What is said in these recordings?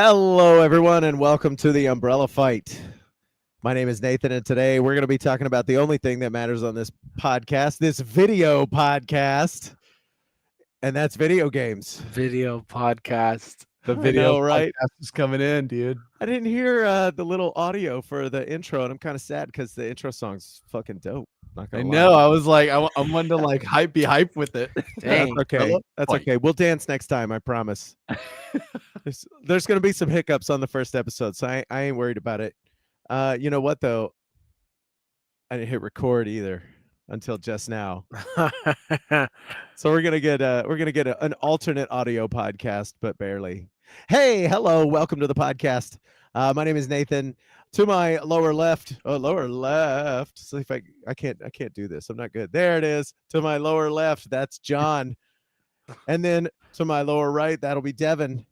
Hello, everyone, and welcome to the Umbrella Fight. My name is Nathan, and today we're going to be talking about the only thing that matters on this podcast, this video podcast, and that's video games. Video podcast. The I video know, right? podcast is coming in, dude. I didn't hear the little audio for the intro, and I'm kind of sad because the intro song's fucking dope. Not I gonna know. lie. I was like, I'm one to like be hype with it. Dang, That's okay. fella. That's Fight. okay. We'll dance next time. I promise. There's going to be some hiccups on the first episode, so I ain't worried about it. You know what though? I didn't hit record either until just now. So we're gonna get an alternate audio podcast, but barely. Hey, hello, welcome to the podcast. My name is Nathan. To my lower left. See if I can't do this. I'm not good. There it is. To my lower left, that's John. And then to my lower right, that'll be Devin.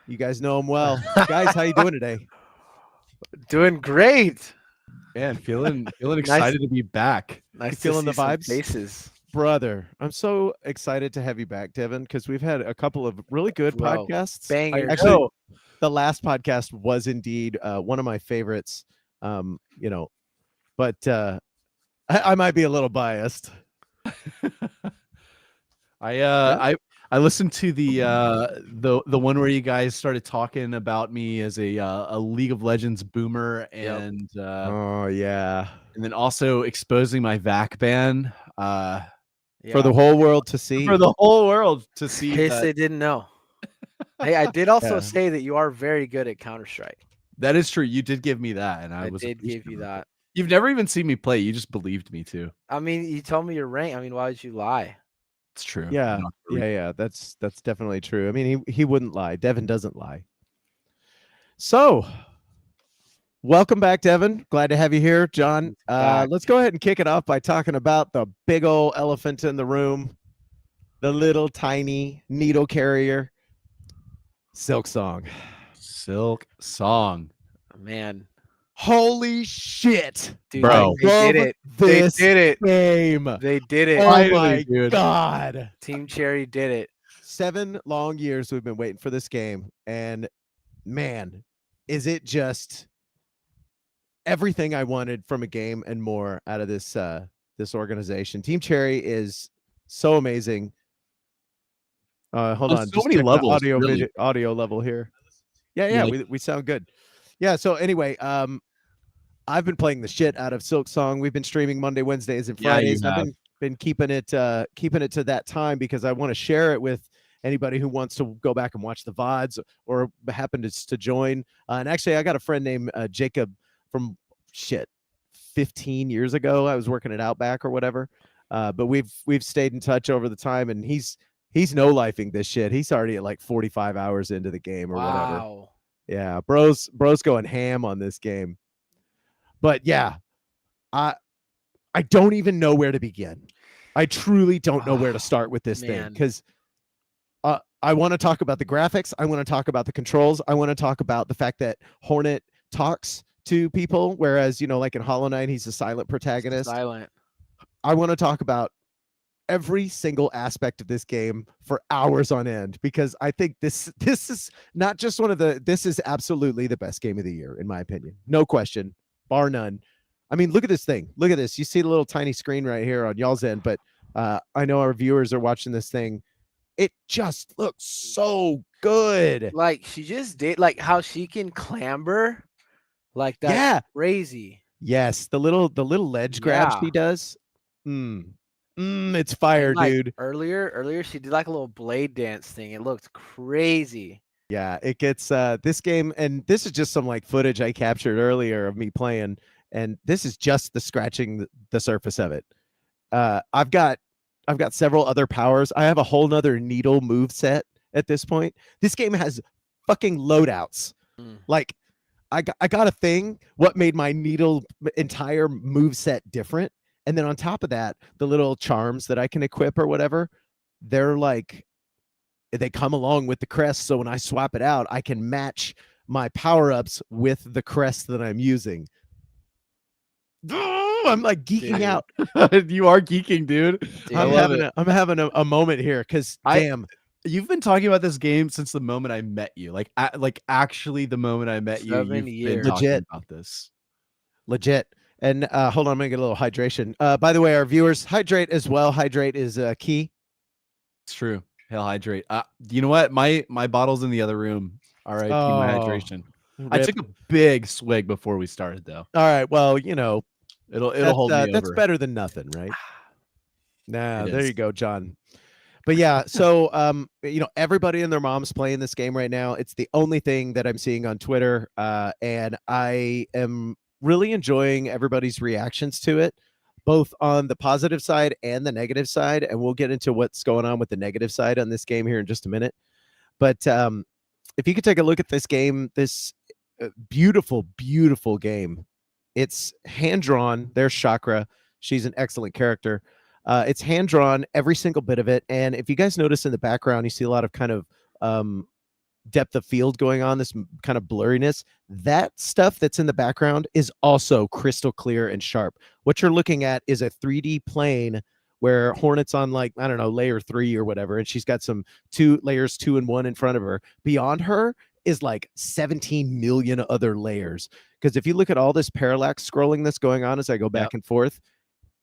You guys know him well. Guys, how you doing today? Doing great. Man, feeling excited to be back. Nice You to feeling the see some vibes? faces. Brother, I'm so excited to have you back, Devin, because we've had a couple of really good Bro, podcasts. bangers. Actually, the last podcast was indeed one of my favorites. But I might be a little biased. I listened to the one where you guys started talking about me as a League of Legends boomer and Oh yeah, and then also exposing my VAC ban for the whole world to see. for the whole world to see. in case that- they didn't know. Hey, I did also Yeah. say that you are very good at Counter-Strike. That is true. You did give me that, and I was did give you appreciative. that. You've never even seen me play. You just believed me too. I mean, you told me your rank. I mean, why would you lie? It's true. Yeah, I'm not really- yeah. That's definitely true. I mean, he wouldn't lie. Devin doesn't lie. So, welcome back, Devin. Glad to have you here, John. Back. Let's go ahead and kick it off by talking about the big old elephant in the room, the little tiny needle carrier, Silksong. Silksong. Man, Holy shit, dude, Bro. they did it. They This did it. game. They did it. Oh Finally, my dude. god. Team Cherry did it. 7 long years we've been waiting for this game, and man, is it just everything I wanted from a game and more out of this this organization. Team Cherry is so amazing. Hold On on, so just many check the levels, really. audio level here. Yeah, Yeah, we sound good. Yeah, so anyway, I've been playing the shit out of Silksong. We've been streaming Monday, Wednesdays, and Yeah, you Fridays. I've have. been keeping it to that time because I want to share it with anybody who wants to go back and watch the VODs or happen to join. And actually, I got a friend named Jacob from 15 years ago. I was working at Outback or whatever. But we've stayed in touch over the time, and he's no-lifing this shit. He's already at like 45 hours into the game or whatever. Wow. Yeah, bro's going ham on this game. But yeah, I don't even know where to begin. I truly don't know where to start with this thing Man. because I want to talk about the graphics. I want to talk about the controls. I want to talk about the fact that Hornet talks to people, whereas, like in Hollow Knight, he's a silent protagonist. Silent. I want to talk about every single aspect of this game for hours on end because I think this is not just this is absolutely the best game of the year in my opinion. No question, bar none. I mean, look at this thing. Look at this. You see the little tiny screen right here on y'all's end, but I know our viewers are watching this thing. It just looks so good. Like she just did, like how she can clamber, like that. Yeah. Crazy. Yes, the little ledge grab Yeah. she does. It's fire, And, like, dude. Earlier she did like a little blade dance thing. It looked crazy. Yeah, it gets this game, and this is just some like footage I captured earlier of me playing, and this is just the scratching the surface of it. I've got several other powers. I have a whole nother needle move set at this point. This game has fucking loadouts. Like I got a thing. What made my needle entire move set different? And then on top of that, the little charms that I can equip or whatever, they're like, they come along with the crest. So when I swap it out, I can match my power-ups with the crest that I'm using. I'm like geeking Dude. out. You are geeking, dude. Dude, I I'm love having it. I'm having a moment here because I- damn, You've been talking about this game since the moment I met you. Like actually the moment I met you, 7 you've been years. talking Legit. about this. Legit. And hold on, I'm gonna get a little hydration. By the way, our viewers, hydrate as well. Hydrate is key. It's true. Hell, hydrate. You know what? My bottle's in the other room. R.I.P. my Oh, hydration. I rip. took a big swig before we started, though. All right. Well, you know, It'll that's, hold me that's over. better than nothing, right? Nah, It there is. you go, John. But yeah, so you know, everybody and their mom's playing this game right now. It's the only thing that I'm seeing on Twitter, and I am really enjoying everybody's reactions to it, both on the positive side and the negative side. And we'll get into what's going on with the negative side on this game here in just a minute. But if you could take a look at this game, this beautiful, beautiful game. It's hand drawn. There's Chakra. She's an excellent character. It's hand drawn, every single bit of it. And if you guys notice in the background, you see a lot of kind of depth of field going on, this kind of blurriness. That stuff that's in the background is also crystal clear and sharp. What you're looking at is a 3D plane where Hornet's on, like, I don't know, layer 3 or whatever, and she's got some layers 2 and 1 in front of her. Beyond her is like 17 million other layers. Because if you look at all this parallax scrolling that's going on as I go back and forth,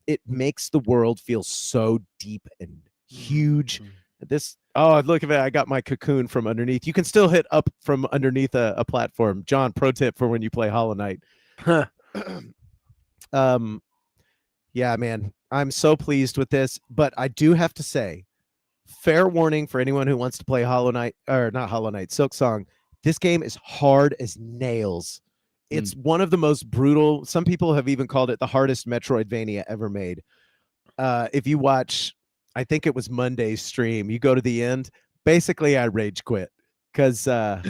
it makes the world feel so deep and huge. This, oh, look at it. I got my cocoon from underneath. You can still hit up from underneath a platform. John, pro tip for when you play Hollow Knight. Yeah, man, I'm so pleased with this, but I do have to say, fair warning for anyone who wants to play Hollow Knight, or not Hollow Knight, Silksong. This game is hard as nails. It's one of the most brutal. Some people have even called it the hardest Metroidvania ever made. If you watch, I think it was Monday's stream, you go to the end. Basically, I rage quit because damn,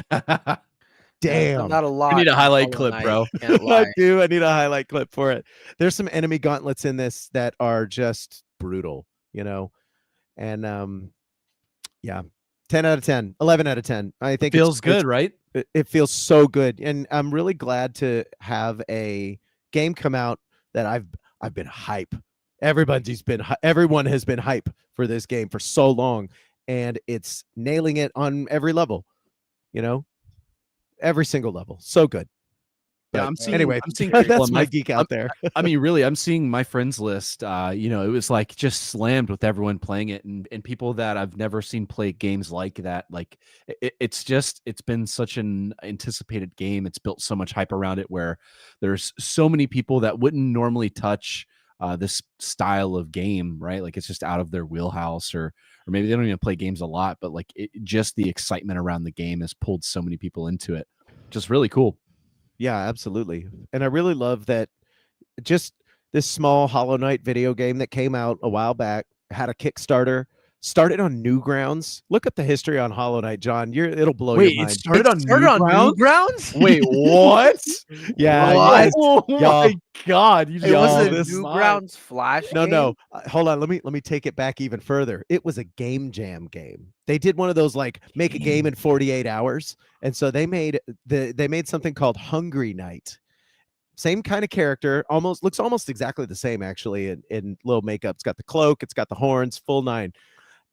not a lot. We need a in highlight Hollow clip, Knight, bro. can't I lie. do. I need a highlight clip for it. There's some enemy gauntlets in this that are just brutal, you know, and yeah, 10 out of 10, 11 out of 10. I think Feels good, right? It feels so good, and I'm really glad to have a game come out that I've been hype. Everyone has been hype for this game for so long, and it's nailing it on every level, you know, every single level. So good. Yeah, But anyway, I'm seeing people that's on my geek out there. I mean, really, I'm seeing my friends list. You know, it was like just slammed with everyone playing it, and people that I've never seen play games like that. Like, it's been such an anticipated game. It's built so much hype around it, where there's so many people that wouldn't normally touch this style of game, right? Like, it's just out of their wheelhouse, or maybe they don't even play games a lot, but like just the excitement around the game has pulled so many people into it. Just really cool. Yeah, absolutely. And I really love that just this small Hollow Knight video game that came out a while back had a Kickstarter, started on Newgrounds. Look up the history on Hollow Knight, John. It'll blow Wait, your it mind. started on Newgrounds? Newgrounds? Wait, what? Yeah, What? you guys- Oh y'all- my god! You It just Y'all, was a this- Newgrounds Flash No, game? no. Hold on. Let me take it back even further. It was a game jam game. They did one of those, like, make a game in 48 hours. And so they made something called Hungry Night. Same kind of character, looks almost exactly the same, actually, in little makeup. It's got the cloak, it's got the horns, full nine.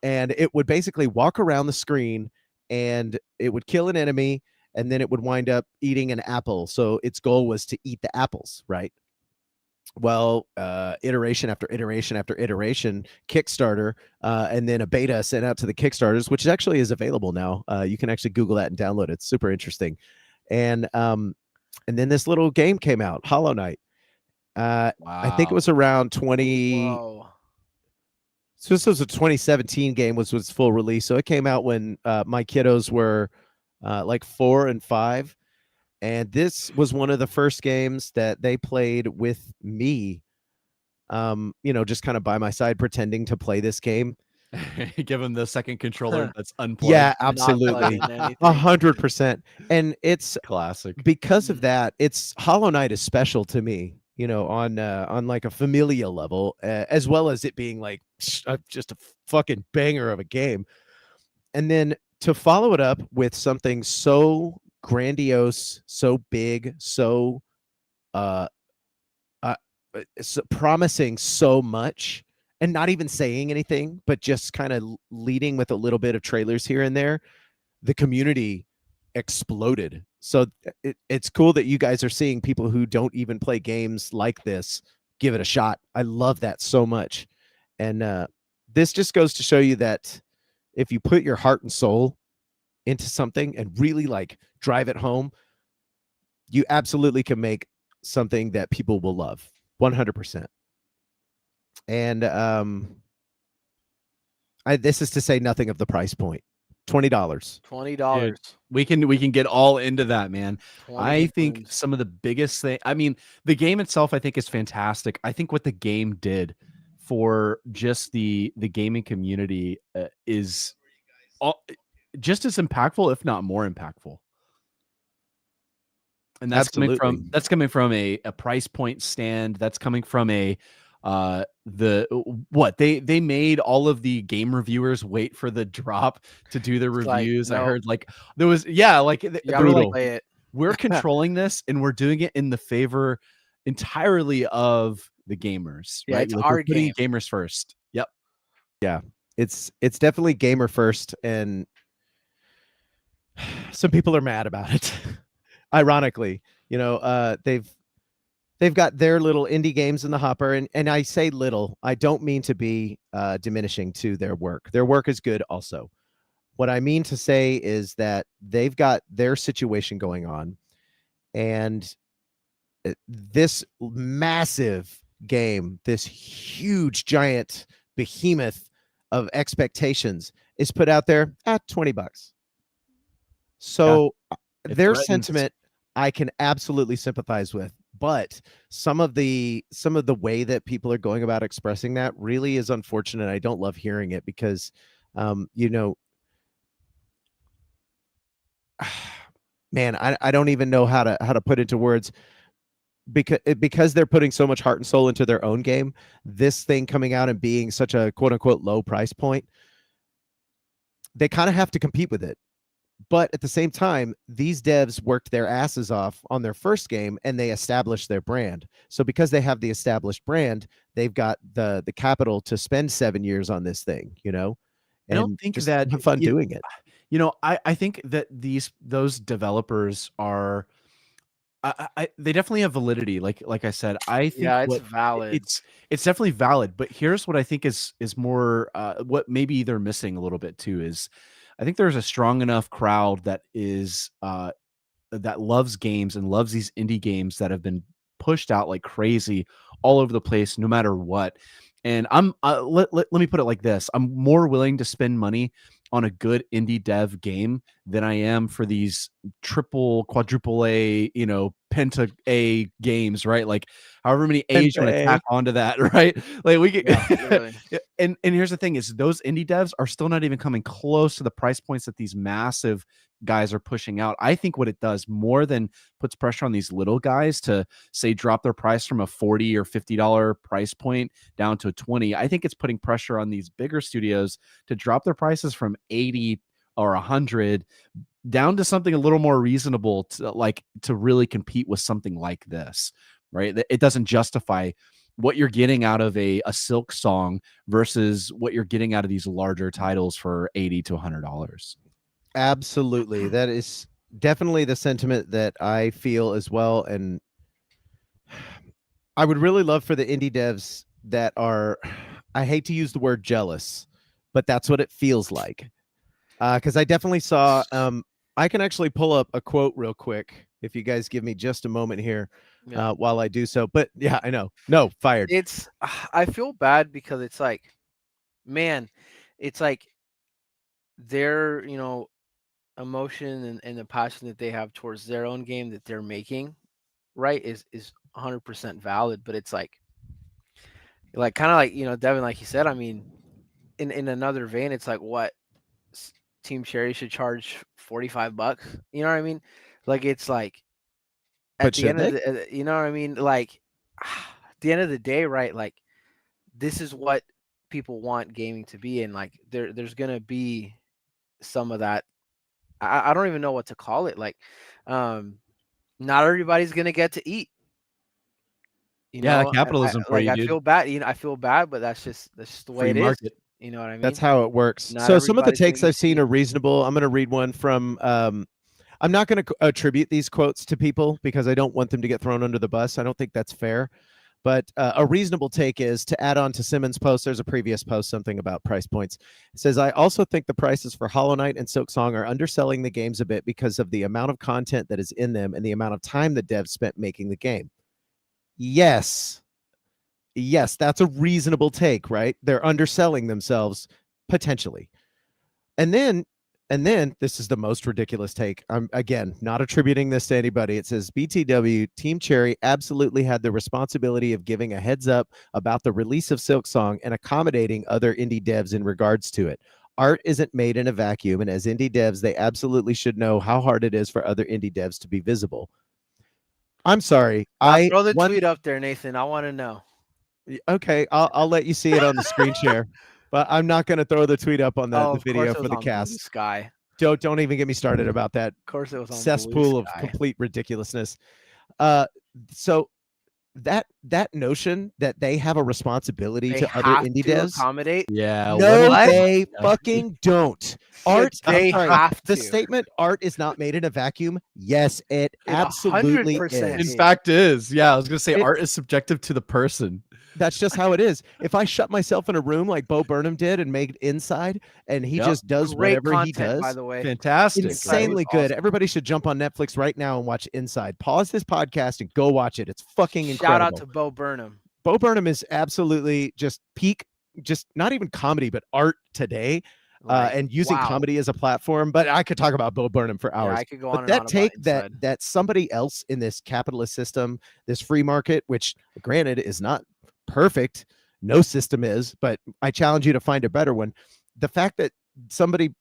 And it would basically walk around the screen and it would kill an enemy, and then it would wind up eating an apple. So its goal was to eat the apples, right? Well, iteration after iteration after iteration, Kickstarter, and then a beta sent out to the Kickstarters, which actually is available now. You can actually Google that and download it. It's super interesting. And then this little game came out, Hollow Knight. I think it was around 20. Whoa. So this was a 2017 game, was full release. So it came out when my kiddos were like 4 and 5. And this was one of the first games that they played with me, you know, just kind of by my side, pretending to play this game. give him the second controller that's unplugged. Yeah, Not absolutely. plugged in anything. 100%. And it's Classic. because of that, it's Hollow Knight is special to me, you know, on like a familial level, as well as it being like just a fucking banger of a game. And then to follow it up with something so grandiose, so big, so promising so much, and not even saying anything, but just kind of leading with a little bit of trailers here and there, the community exploded. So it's cool that you guys are seeing people who don't even play games like this give it a shot. I love that so much. And this just goes to show you that if you put your heart and soul into something and really like drive it home, you absolutely can make something that people will love 100%. And this is to say nothing of the price point. $20. $20. We can get all into that, man. 20 I think balloons. some of the biggest thing, I mean, the game itself I think is fantastic. I think what the game did for just the gaming community is all, just as impactful, if not more impactful. And Absolutely. that's coming from a price point stand. That's coming from a the what they made all of the game reviewers wait for the drop to do the It's like, reviews. I no, heard like there was like you they gotta were like, play it. we're controlling this and we're doing it in the favor entirely of the gamers, Yeah, right? it's Like we're our putting game. gamers first. Yep. Yeah. It's definitely gamer first, and some people are mad about it. Ironically, they've got their little indie games in the hopper, and I say little, I don't mean to be diminishing to their work. Their work is good also. What I mean to say is that they've got their situation going on, and this massive game, this huge giant behemoth of expectations is put out there at $20. So It their threatens. sentiment I can absolutely sympathize with, but some of the way that people are going about expressing that really is unfortunate. I don't love hearing it because you know, man, I don't even know how to put into words, because they're putting so much heart and soul into their own game. This thing coming out and being such a quote unquote low price point, they kind of have to compete with it. But at the same time, these devs worked their asses off on their first game and they established their brand. So because they have the established brand, they've got the capital to spend 7 years on this thing, I don't and think just that have fun doing it. I think that those developers are they definitely have validity. Like I said, I think Yeah, it's what valid. it's definitely valid. But here's what I think is more what maybe they're missing a little bit too is I think there's a strong enough crowd that is that loves games and loves these indie games that have been pushed out like crazy all over the place, no matter what. And let me put it like this: I'm more willing to spend money on a good indie dev game than I am for these triple, quadruple A, penta A games, right? Like however many A's you want to tack onto that, right? Like we get, Yeah, literally. and here's the thing: is those indie devs are still not even coming close to the price points that these massive guys are pushing out. I think what it does more than puts pressure on these little guys to say drop their price from a $40 or $50 price point down to a 20. I think it's putting pressure on these bigger studios to drop their prices from 80 or 100 down to something a little more reasonable to really compete with something like this, right? It doesn't justify what you're getting out of a Silksong versus what you're getting out of these larger titles for $80 to $100. Absolutely. That is definitely the sentiment that I feel as well. And I would really love for the indie devs that are, I hate to use the word jealous, but that's what it feels like. Because I definitely saw, I can actually pull up a quote real quick if you guys give me just a moment here Yeah. while I do so. But yeah, I know. No, fired. It's I feel bad because it's like, man, it's like their, emotion and the passion that they have towards their own game that they're making, right, is 100% valid. But it's like kind of like, Devin, like you said, I mean, in another vein, it's like what s- Team Cherry should charge $45. You know what I mean? Like it's like at But the should end of they? the, you know what I mean? Like at the end of the day, right? Like this is what people want gaming to be, and like there's gonna be some of that. I don't even know what to call it. Like, not everybody's gonna get to eat. You Yeah, know, capitalism for you, I dude. feel bad. I feel bad, but that's just the way Free it is. market. You know what I That's mean? how it works. Not So some of the everybody's gonna takes be I've seen sweet. are reasonable. I'm going to read one from. I'm not going to attribute these quotes to people because I don't want them to get thrown under the bus. I don't think that's fair. But a reasonable take is to add on to Simmons' post. There's a previous post, something about price points. It says, I also think the prices for Hollow Knight and Silksong are underselling the games a bit because of the amount of content that is in them and the amount of time the devs spent making the game. Yes. Yes, that's a reasonable take, right? They're underselling themselves potentially. And then this is the most ridiculous take. I'm again not attributing this to anybody. It says BTW Team Cherry absolutely had the responsibility of giving a heads up about the release of Silksong and accommodating other indie devs in regards to it. Art isn't made in a vacuum, and as indie devs, they absolutely should know how hard it is for other indie devs to be visible. I'm sorry. Now throw the tweet up there, Nathan. I want to know. Okay, I'll let you see it on the screen share, but I'm not going to throw the tweet up on Oh, the of course video it for was the on Blue cast. Sky. Don't even get me started about that Of course it was on Blue cesspool of Sky. complete ridiculousness. So that notion that they have a responsibility They to other have indie to devs, accommodate. Yeah, what no, What? they fucking don't. Art, I'm They sorry. have The to. statement "art is not made in a vacuum." Yes, it It absolutely 100% is. in fact is. Yeah, I was gonna say It- art is subjective to the person. That's just how it is. If I shut myself in a room like Bo Burnham did and made Inside, and he Yep. just does Great whatever he content, by does, the way. Fantastic, right? insanely good. Awesome. Everybody should jump on Netflix right now and watch Inside. Pause this podcast and go watch it. It's fucking Shout out incredible. to Bo Burnham. Bo Burnham is absolutely just peak, just not even comedy, but art today. And using comedy as a platform, but I could talk about Bo Burnham for hours. Yeah, I could go on But and that on take about that somebody else in this capitalist system, this free market, which granted is not perfect, no system is, but I challenge you to find a better one. The fact that somebody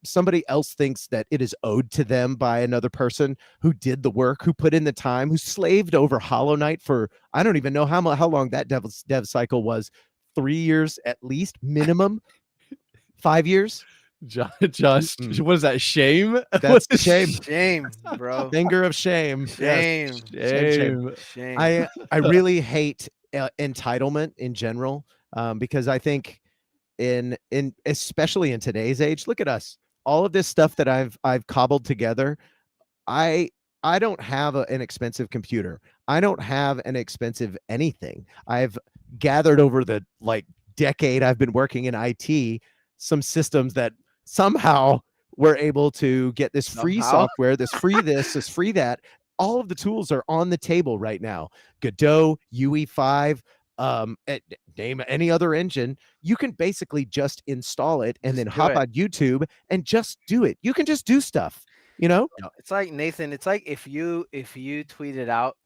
else thinks that it is owed to them by another person who did the work, who put in the time, who slaved over Hollow Knight for I don't even know how long that dev cycle was. 3 years at least minimum. 5 years. Just what is that? Shame? That's the shame. Shame, bro. Finger of shame. Shame. Yes. Shame. Shame. I really hate entitlement in general, because I think in especially in today's age, look at us. All of this stuff that I've cobbled together. I don't have an expensive computer. I don't have an expensive anything. I've gathered over the decade I've been working in IT some systems that somehow were able to get this free software, this free this free that. All of the tools are on the table right now. Godot, UE5, name any other engine. You can basically just install it and then hop on YouTube and just do it. You can just do stuff. You know, it's like Nathan. It's like if you tweeted out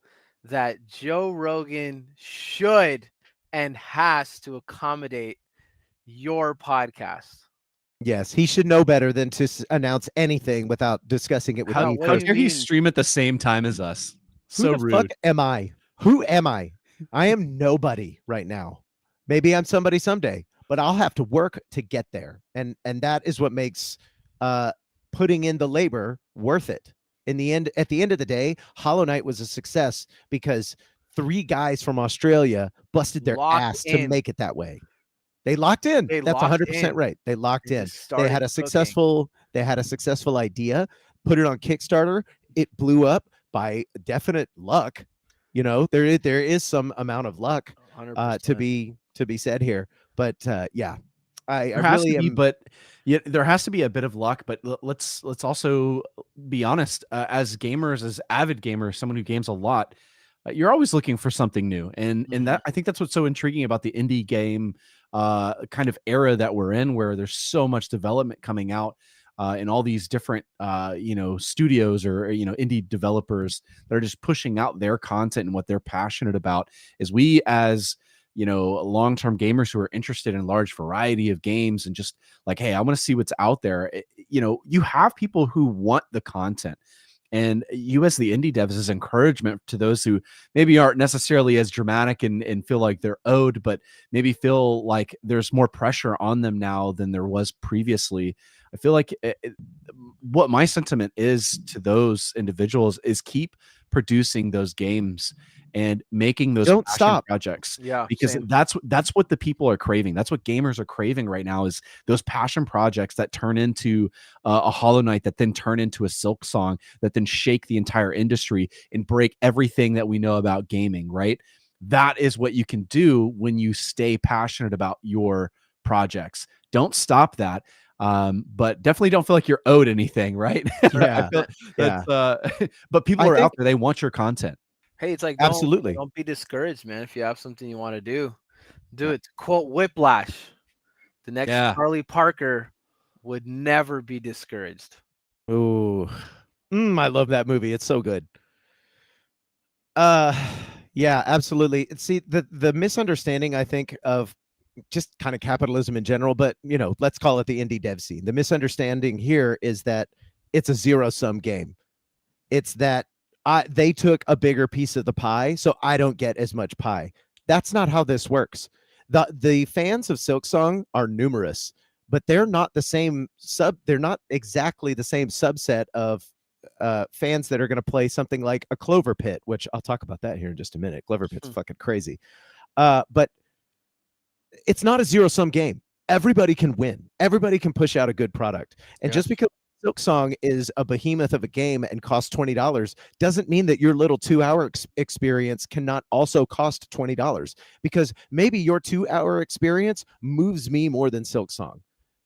that Joe Rogan should and has to accommodate your podcast. Yes, he should know better than to announce anything without discussing it with me. How dare he stream at the same time as us? So rude. Fuck am I? Who am I? I am nobody right now. Maybe I'm somebody someday, but I'll have to work to get there, and that is what makes putting in the labor worth it. In the end, at the end of the day, Hollow Knight was a success because 3 guys from Australia busted their ass to make it that way. They locked in. That's 100% right. They locked in. They had a successful idea, put it on Kickstarter. It blew up by definite luck. You know, there is some amount of luck to be said here. But yeah, I really am. But yeah, there has to be a bit of luck. But let's also be honest. As gamers, as avid gamers, someone who games a lot, you're always looking for something new, and that I think that's what's so intriguing about the indie game kind of era that we're in, where there's so much development coming out in all these different studios or indie developers that are just pushing out their content and what they're passionate about. Is we as long-term gamers who are interested in a large variety of games and just like, hey, I want to see what's out there. You have people who want the content. And you as the indie devs is encouragement to those who maybe aren't necessarily as dramatic and feel like they're owed, but maybe feel like there's more pressure on them now than there was previously. I feel like what my sentiment is to those individuals is keep producing those games and making those Don't passion stop. projects, Yeah, because same. that's what the people are craving. That's what gamers are craving right now, is those passion projects that turn into a Hollow Knight, that then turn into a Silksong, that then shake the entire industry and break everything that we know about gaming, right? That is what you can do when you stay passionate about your projects. Don't stop that. But definitely don't feel like you're owed anything, right? I Yeah. feel Yeah. that's but people I are out think there, they want your content. Hey, it's like absolutely. don't be discouraged, man. If you have something you want to do Yeah. it. Quote Whiplash: "The next Yeah. Charlie Parker would never be discouraged." Ooh. I love that movie. It's so good. Uh yeah, absolutely. See, the misunderstanding, I think, of just kind of capitalism in general, but let's call it the indie dev scene. The misunderstanding here is that it's a zero-sum game. It's that they took a bigger piece of the pie, so I don't get as much pie. That's not how this works. The fans of Silksong are numerous, but they're not the same they're not exactly the same subset of fans that are going to play something like a Clover Pit, which I'll talk about that here in just a minute. Clover Pit's Hmm. fucking crazy. But it's not a zero-sum game. Everybody can win. Everybody can push out a good product. And Yeah. just because Silksong is a behemoth of a game and costs $20 doesn't mean that your little 2-hour experience cannot also cost $20, because maybe your 2-hour experience moves me more than Silksong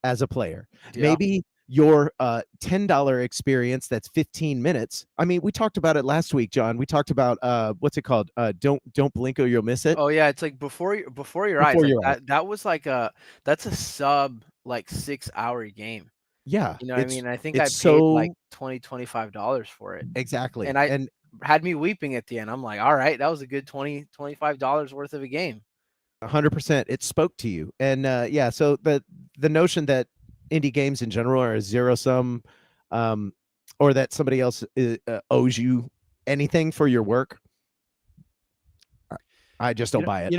as a player. Yeah. Maybe your $10 experience that's 15 minutes. I mean, we talked about it last week, John. We talked about what's it called? Don't blink or you'll miss it. Oh yeah, it's like before your eyes. Before Like your eyes. that was like that's a sub like 6-hour game. Yeah, You know what I mean? I think I it's paid like so $25 for it. exactly. And I And had me weeping at the end. I'm like, all right, that was a good $25 worth of a game. 100% it spoke to you. And yeah, so the notion that indie games in general are a zero sum, or that somebody else owes you anything for your work, I just don't buy it.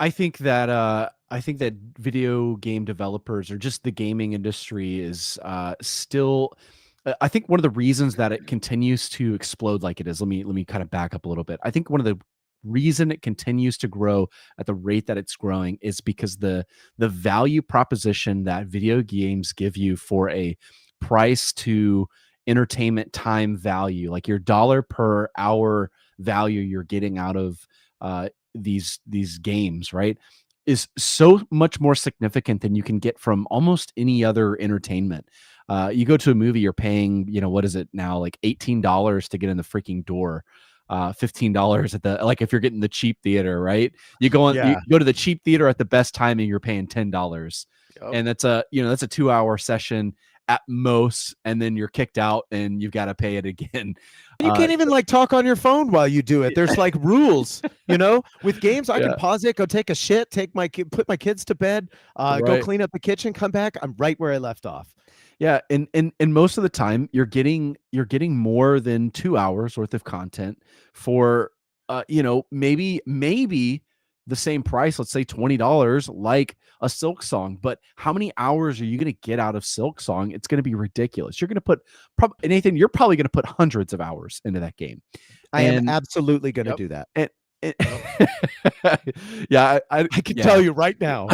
I think that video game developers, or just the gaming industry, is still. I think one of the reasons that it continues to explode like it is. Let me kind of back up a little bit. I think one of the reason it continues to grow at the rate that it's growing is because the value proposition that video games give you for a price to entertainment time value, like your dollar per hour value you're getting out of these games, right, is so much more significant than you can get from almost any other entertainment. You go to a movie, you're paying, what is it now, like $18 to get in the freaking door. $15 at the, like, if you're getting the cheap theater, right? You Yeah. go to the cheap theater at the best timing, you're paying $10. Yep. And that's a 2-hour session at most, and then you're kicked out and you've got to pay it again. You can't even like talk on your phone while you do it. There's like rules, with games. I can Yeah. pause it, go take a shit, put my kids to bed, go Right. clean up the kitchen, come back. I'm right where I left off. Yeah, and most of the time you're getting more than 2 hours worth of content for maybe the same price, let's say $20, like a Silksong. But how many hours are you going to get out of Silksong? It's going to be ridiculous. You're going to put Nathan, you're probably going to put hundreds of hours into that game. I am absolutely going to Yep. do that. And yeah, I can tell you right now.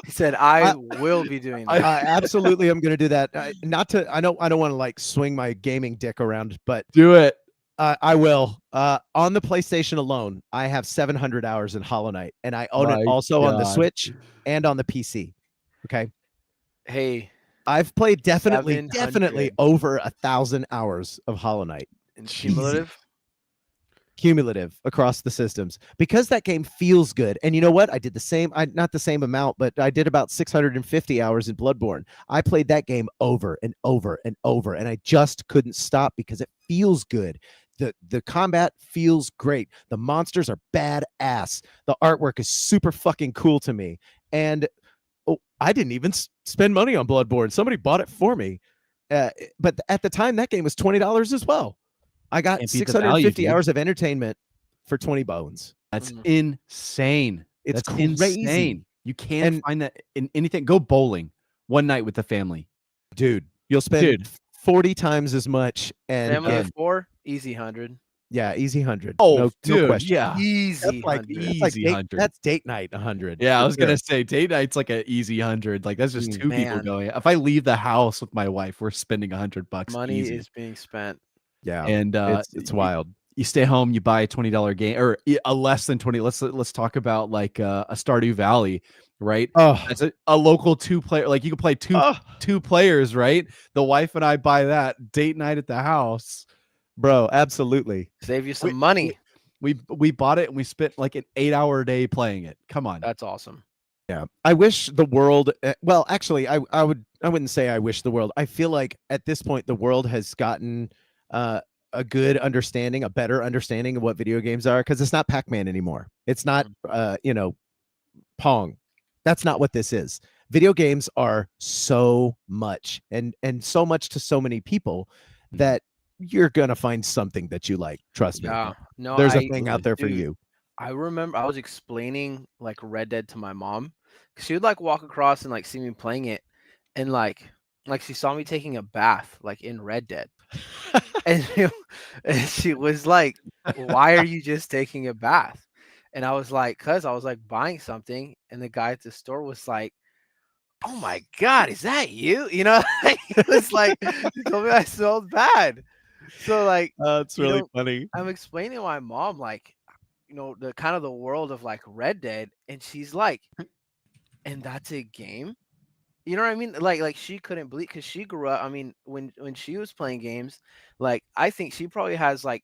He said, I will be doing that. I absolutely am going to do that. I don't want to like swing my gaming dick around, but do it. I will. On the PlayStation alone, I have 700 hours in Hollow Knight, and I own it My also on the God. Switch and on the PC. Okay. Hey, I've played definitely 700. over 1,000 hours of Hollow Knight. And Jeezy. Cumulative across the systems, because that game feels good. And you know what? I did the same. Not the same amount, but I did about 650 hours in Bloodborne. I played that game over and over and over, and I just couldn't stop because it feels good. The combat feels great. The monsters are badass. The artwork is super fucking cool to me. And I didn't even spend money on Bloodborne. Somebody bought it for me. But at the time, that game was $20 as well. I got 650 hours of entertainment for 20 bones. That's insane. It's That's crazy. Insane. You can't find that in anything. Go bowling one night with the family. Dude, you'll spend 40 times as much. And family of 4, easy 100. Yeah, easy 100. Oh, No dude, question. yeah. Easy That's 100. Easy 100. That's date night 100. Yeah, I for was gonna sure. say date night's like an easy 100. Like that's just Mm. 2 people Man. going. If I leave the house with my wife, we're spending $100 Money easy. is being spent. Yeah, And it's wild. you stay home, you buy a $20 game or a less than 20. Let's talk about like a Stardew Valley, right? Oh, That's a local 2-player. Like you can play two players, right? The wife and I buy that date night at the house. bro, absolutely. Save you some We- money. We bought it and we spent like an 8-hour day playing it. Come on. That's awesome. Yeah, I wish the world. Well, actually, I wouldn't say I wish the world. I feel like at this point the world has gotten a good understanding, a better understanding of what video games are, because it's not Pac-Man anymore. It's not Pong. That's not what this is. Video games are so much and so much to so many people that you're gonna find something that you like. Trust me. Yeah. No, There's a thing out there for dude, you. I remember I was explaining like Red Dead to my mom because she would like walk across and like see me playing it, and like she saw me taking a bath like in Red Dead, and she was like, "Why are you just taking a bath?" And I was like, "Cause I was like buying something," and the guy at the store was like, "Oh my God, is that you?" You know, he was like, he told me I smelled bad. So like, It's you really know, funny. I'm explaining to my mom like, the kind of the world of like Red Dead, and she's like, and that's a game? You know what I mean? Like she couldn't believe because she grew up. I mean, when she was playing games, like I think she probably has like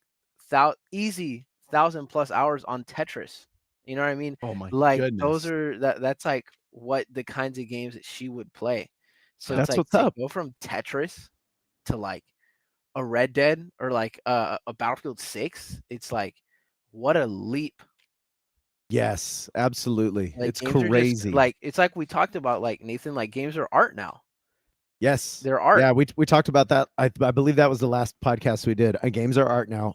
easy 1,000+ hours on Tetris. You know what I mean? Oh my Like those goodness. are that's like what the kinds of games that she would play. So Yeah. it's That's like what's to up. go from Tetris to like a Red Dead or like a Battlefield 6, it's like what a leap. Yes, absolutely. Like It's games are just crazy. like it's like we talked about like Nathan, like games are art now. Yes. They're art. Yeah, we talked about that. I believe that was the last podcast we did. Games are art now.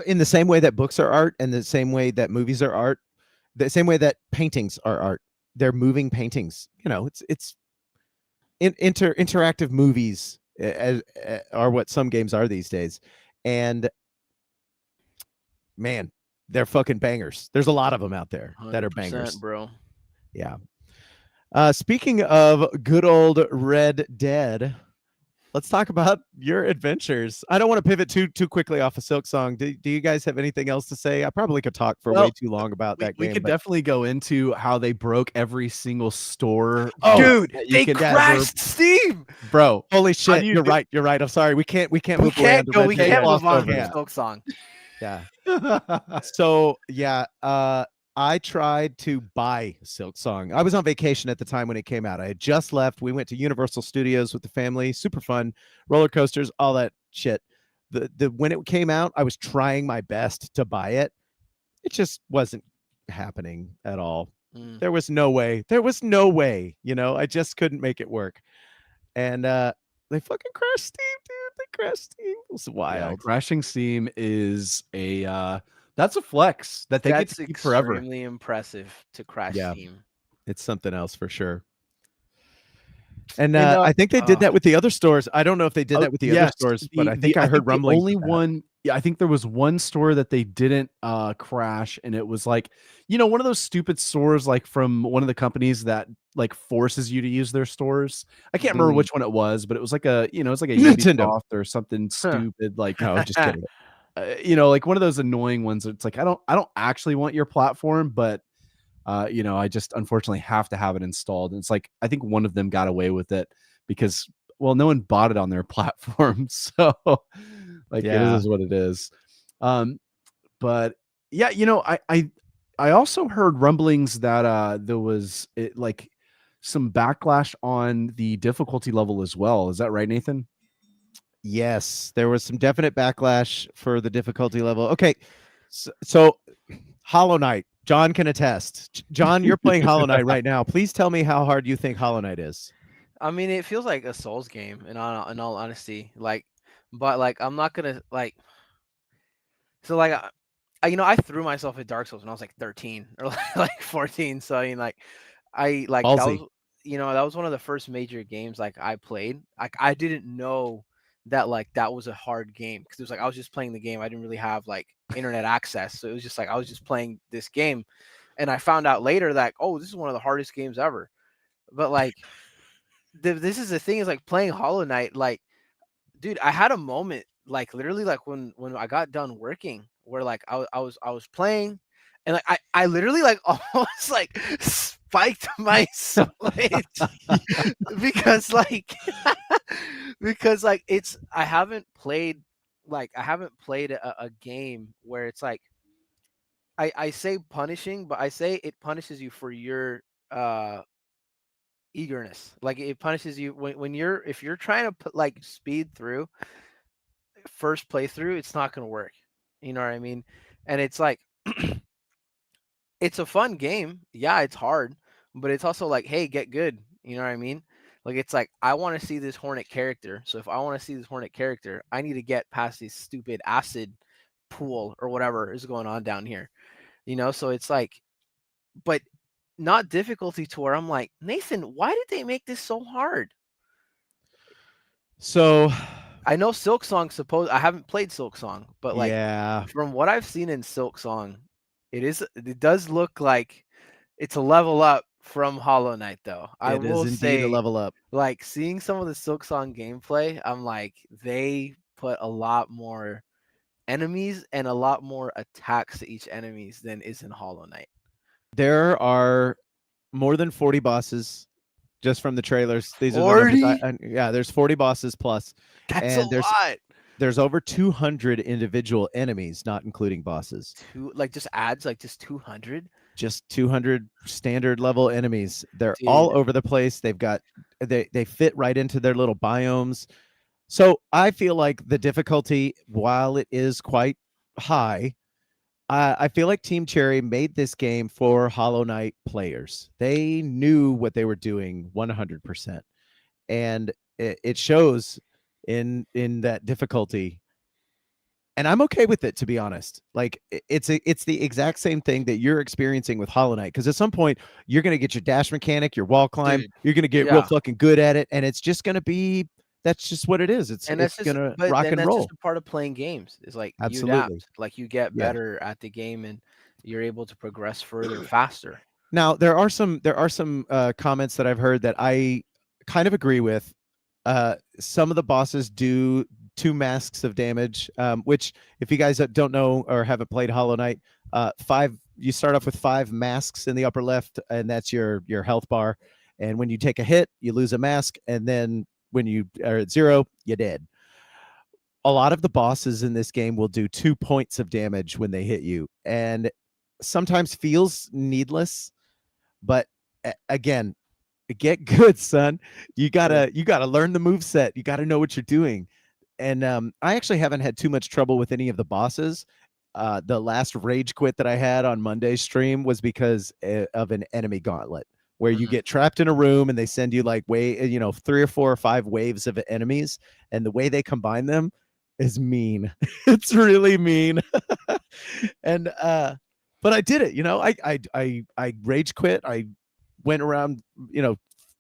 In the same way that books are art and the same way that movies are art, the same way that paintings are art. They're moving paintings. It's interactive movies are what some games are these days. And man, they're fucking bangers. There's a lot of them out there that are 100%, bangers. bro. Yeah. Speaking of good old Red Dead, let's talk about your adventures. I don't want to pivot too quickly off of Silksong. Do you guys have anything else to say? I probably could talk for way too long about that We game. could But definitely go into how they broke every single store. Oh, Dude, that you they could crashed Steam. bro. holy How do shit! you You're do- right. You're right. I'm sorry. We can't We move away on can't the go. Red We Dead. can't gloss move on over from Yeah. Silksong. Yeah. So yeah, I tried to buy Silksong. I was on vacation at the time when it came out. I had just left. We went to Universal Studios with the family. Super fun, roller coasters, all that shit. The when it came out, I was trying my best to buy it. It just wasn't happening at all. Mm. There was no way. There was no way. I just couldn't make it work. And they fucking crashed Steam, dude. They crashed Steam. It was Yeah, wild. crashing Steam is that's a flex that they get That's to keep forever. extremely impressive to crash Yeah. Steam. It's something else for sure. And And I think they did that with the other stores. I don't know if they did that with the other yes, stores, but I think I heard the rumblings. only of that. one, I think there was one store that they didn't crash, and it was like, one of those stupid stores like from one of the companies that like forces you to use their stores. I can't remember Mm. which one it was, but it was like it's like a Nintendo. Ubisoft or something stupid like No, just kidding. like one of those annoying ones. It's like I don't actually want your platform, but I just unfortunately have to have it installed. And it's like I think one of them got away with it because no one bought it on their platform, so like it Yeah. is what it is. But yeah, I also heard rumblings that there was like some backlash on the difficulty level as well. Is that right, Nathan? Yes, there was some definite backlash for the difficulty level. Okay, so Hollow Knight. John can attest. John, you're playing Hollow Knight right now. Please tell me how hard you think Hollow Knight is. I mean, it feels like a Souls game, in all honesty. But like, I'm not gonna like. So like, I threw myself at Dark Souls when I was like 13 or like 14. So I mean, like, that Ballsy. was that was one of the first major games like I played. Like I didn't know that like that was a hard game because it was like I was just playing the game. I didn't really have like internet access. So it was just like I was just playing this game, and I found out later that, oh, this is one of the hardest games ever. But like this is the thing, is like playing Hollow Knight, like, dude, I had a moment, like literally, like when I got done working, where like I was playing, and like I literally like almost like spiked my switch because like because like I haven't played a game where it's like I say punishing, but I say it punishes you for your uh eagerness. Like it punishes you when you're, if you're trying to put like speed through first playthrough, it's not going to work. You know what I mean? And it's like it's a fun game. Yeah, it's hard, but it's also like, hey, get good. You know what I mean? Like it's like I want to see this Hornet character. So if I want to see this Hornet character, I need to get past this stupid acid pool or whatever is going on down here. You know, so it's like, but not difficulty to where I'm like, Nathan, why did they make this so hard? So I know Silksong I haven't played Silksong, but like yeah, from what I've seen in Silksong, it does look like it's a level up from Hollow Knight though. I it is will indeed a say, level up. like seeing some of the Silksong gameplay, I'm like, they put a lot more enemies and a lot more attacks to each enemies than is in Hollow Knight. There are more than 40 bosses just from the trailers. These are the numbers. 40? Yeah, there's 40 bosses plus, That's a and lot. there's over 200 individual enemies, not including bosses. Like just adds like just 200. Just 200 standard level enemies. They're Dude. all over the place. They fit right into their little biomes. So I feel like the difficulty, while it is quite high, I feel like Team Cherry made this game for Hollow Knight players. They knew what they were doing 100%, and it shows in that difficulty. And I'm okay with it, to be honest. Like it's the exact same thing that you're experiencing with Hollow Knight. Because at some point you're gonna get your dash mechanic, your wall climb. Dude, You're gonna get real fucking good at it, and it's just gonna be. That's just what it is. It's gonna rock and that's roll. just a part of playing games. Is like you Absolutely. adapt, like you get Yeah. better at the game, and you're able to progress further faster. Now there are some comments that I've heard that I kind of agree with. Some of the bosses do 2 masks of damage, which if you guys don't know or haven't played Hollow Knight, 5 you start off with 5 masks in the upper left, and that's your health bar. And when you take a hit, you lose a mask, and then when you are at 0, you're dead. A lot of the bosses in this game will do 2 points of damage when they hit you, and sometimes feels needless, but again, get good, son. You gotta learn the move set. You gotta know what you're doing. And I actually haven't had too much trouble with any of the bosses. The last rage quit that I had on Monday's stream was because of an enemy gauntlet where you get trapped in a room and they send you like 3 or 4 or 5 waves of enemies, and the way they combine them is mean. It's really mean. And but I did it. I rage quit. I went around,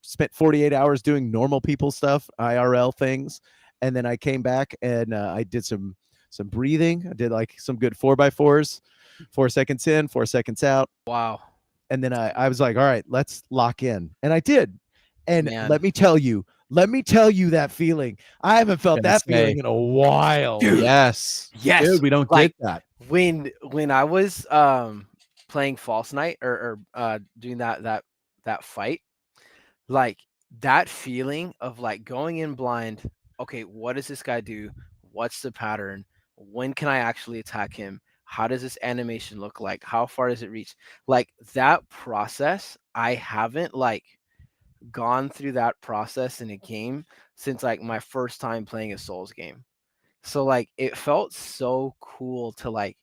spent 48 hours doing normal people stuff, IRL things, and then I came back and I did some breathing. I did like some good 4x4s, 4 seconds in, 4 seconds out. Wow. And then I was like, all right, let's lock in. And I did. And Man. let me tell you that feeling. I haven't felt that feeling in a while. Dude. Yes. Dude, we don't like, get that. When I was playing False Knight or doing that fight, like that feeling of like going in blind, okay, what does this guy do? What's the pattern? When can I actually attack him? How does this animation look like? How far does it reach? Like that process, I haven't like gone through that process in a game since like my first time playing a Souls game. So like it felt so cool to like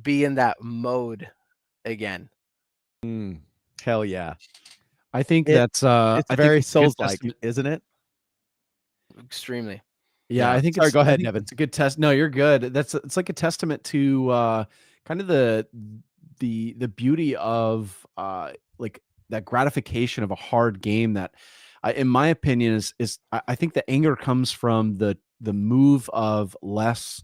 be in that mode again. Hell yeah. I think that's it's I very think it's a good Souls-like, testament. isn't it? Extremely. Yeah, I think Sorry, go ahead, Nevin. it's a good test. No, you're good. It's like a testament to kind of the beauty of like that gratification of a hard game that in my opinion is I think the anger comes from the move of less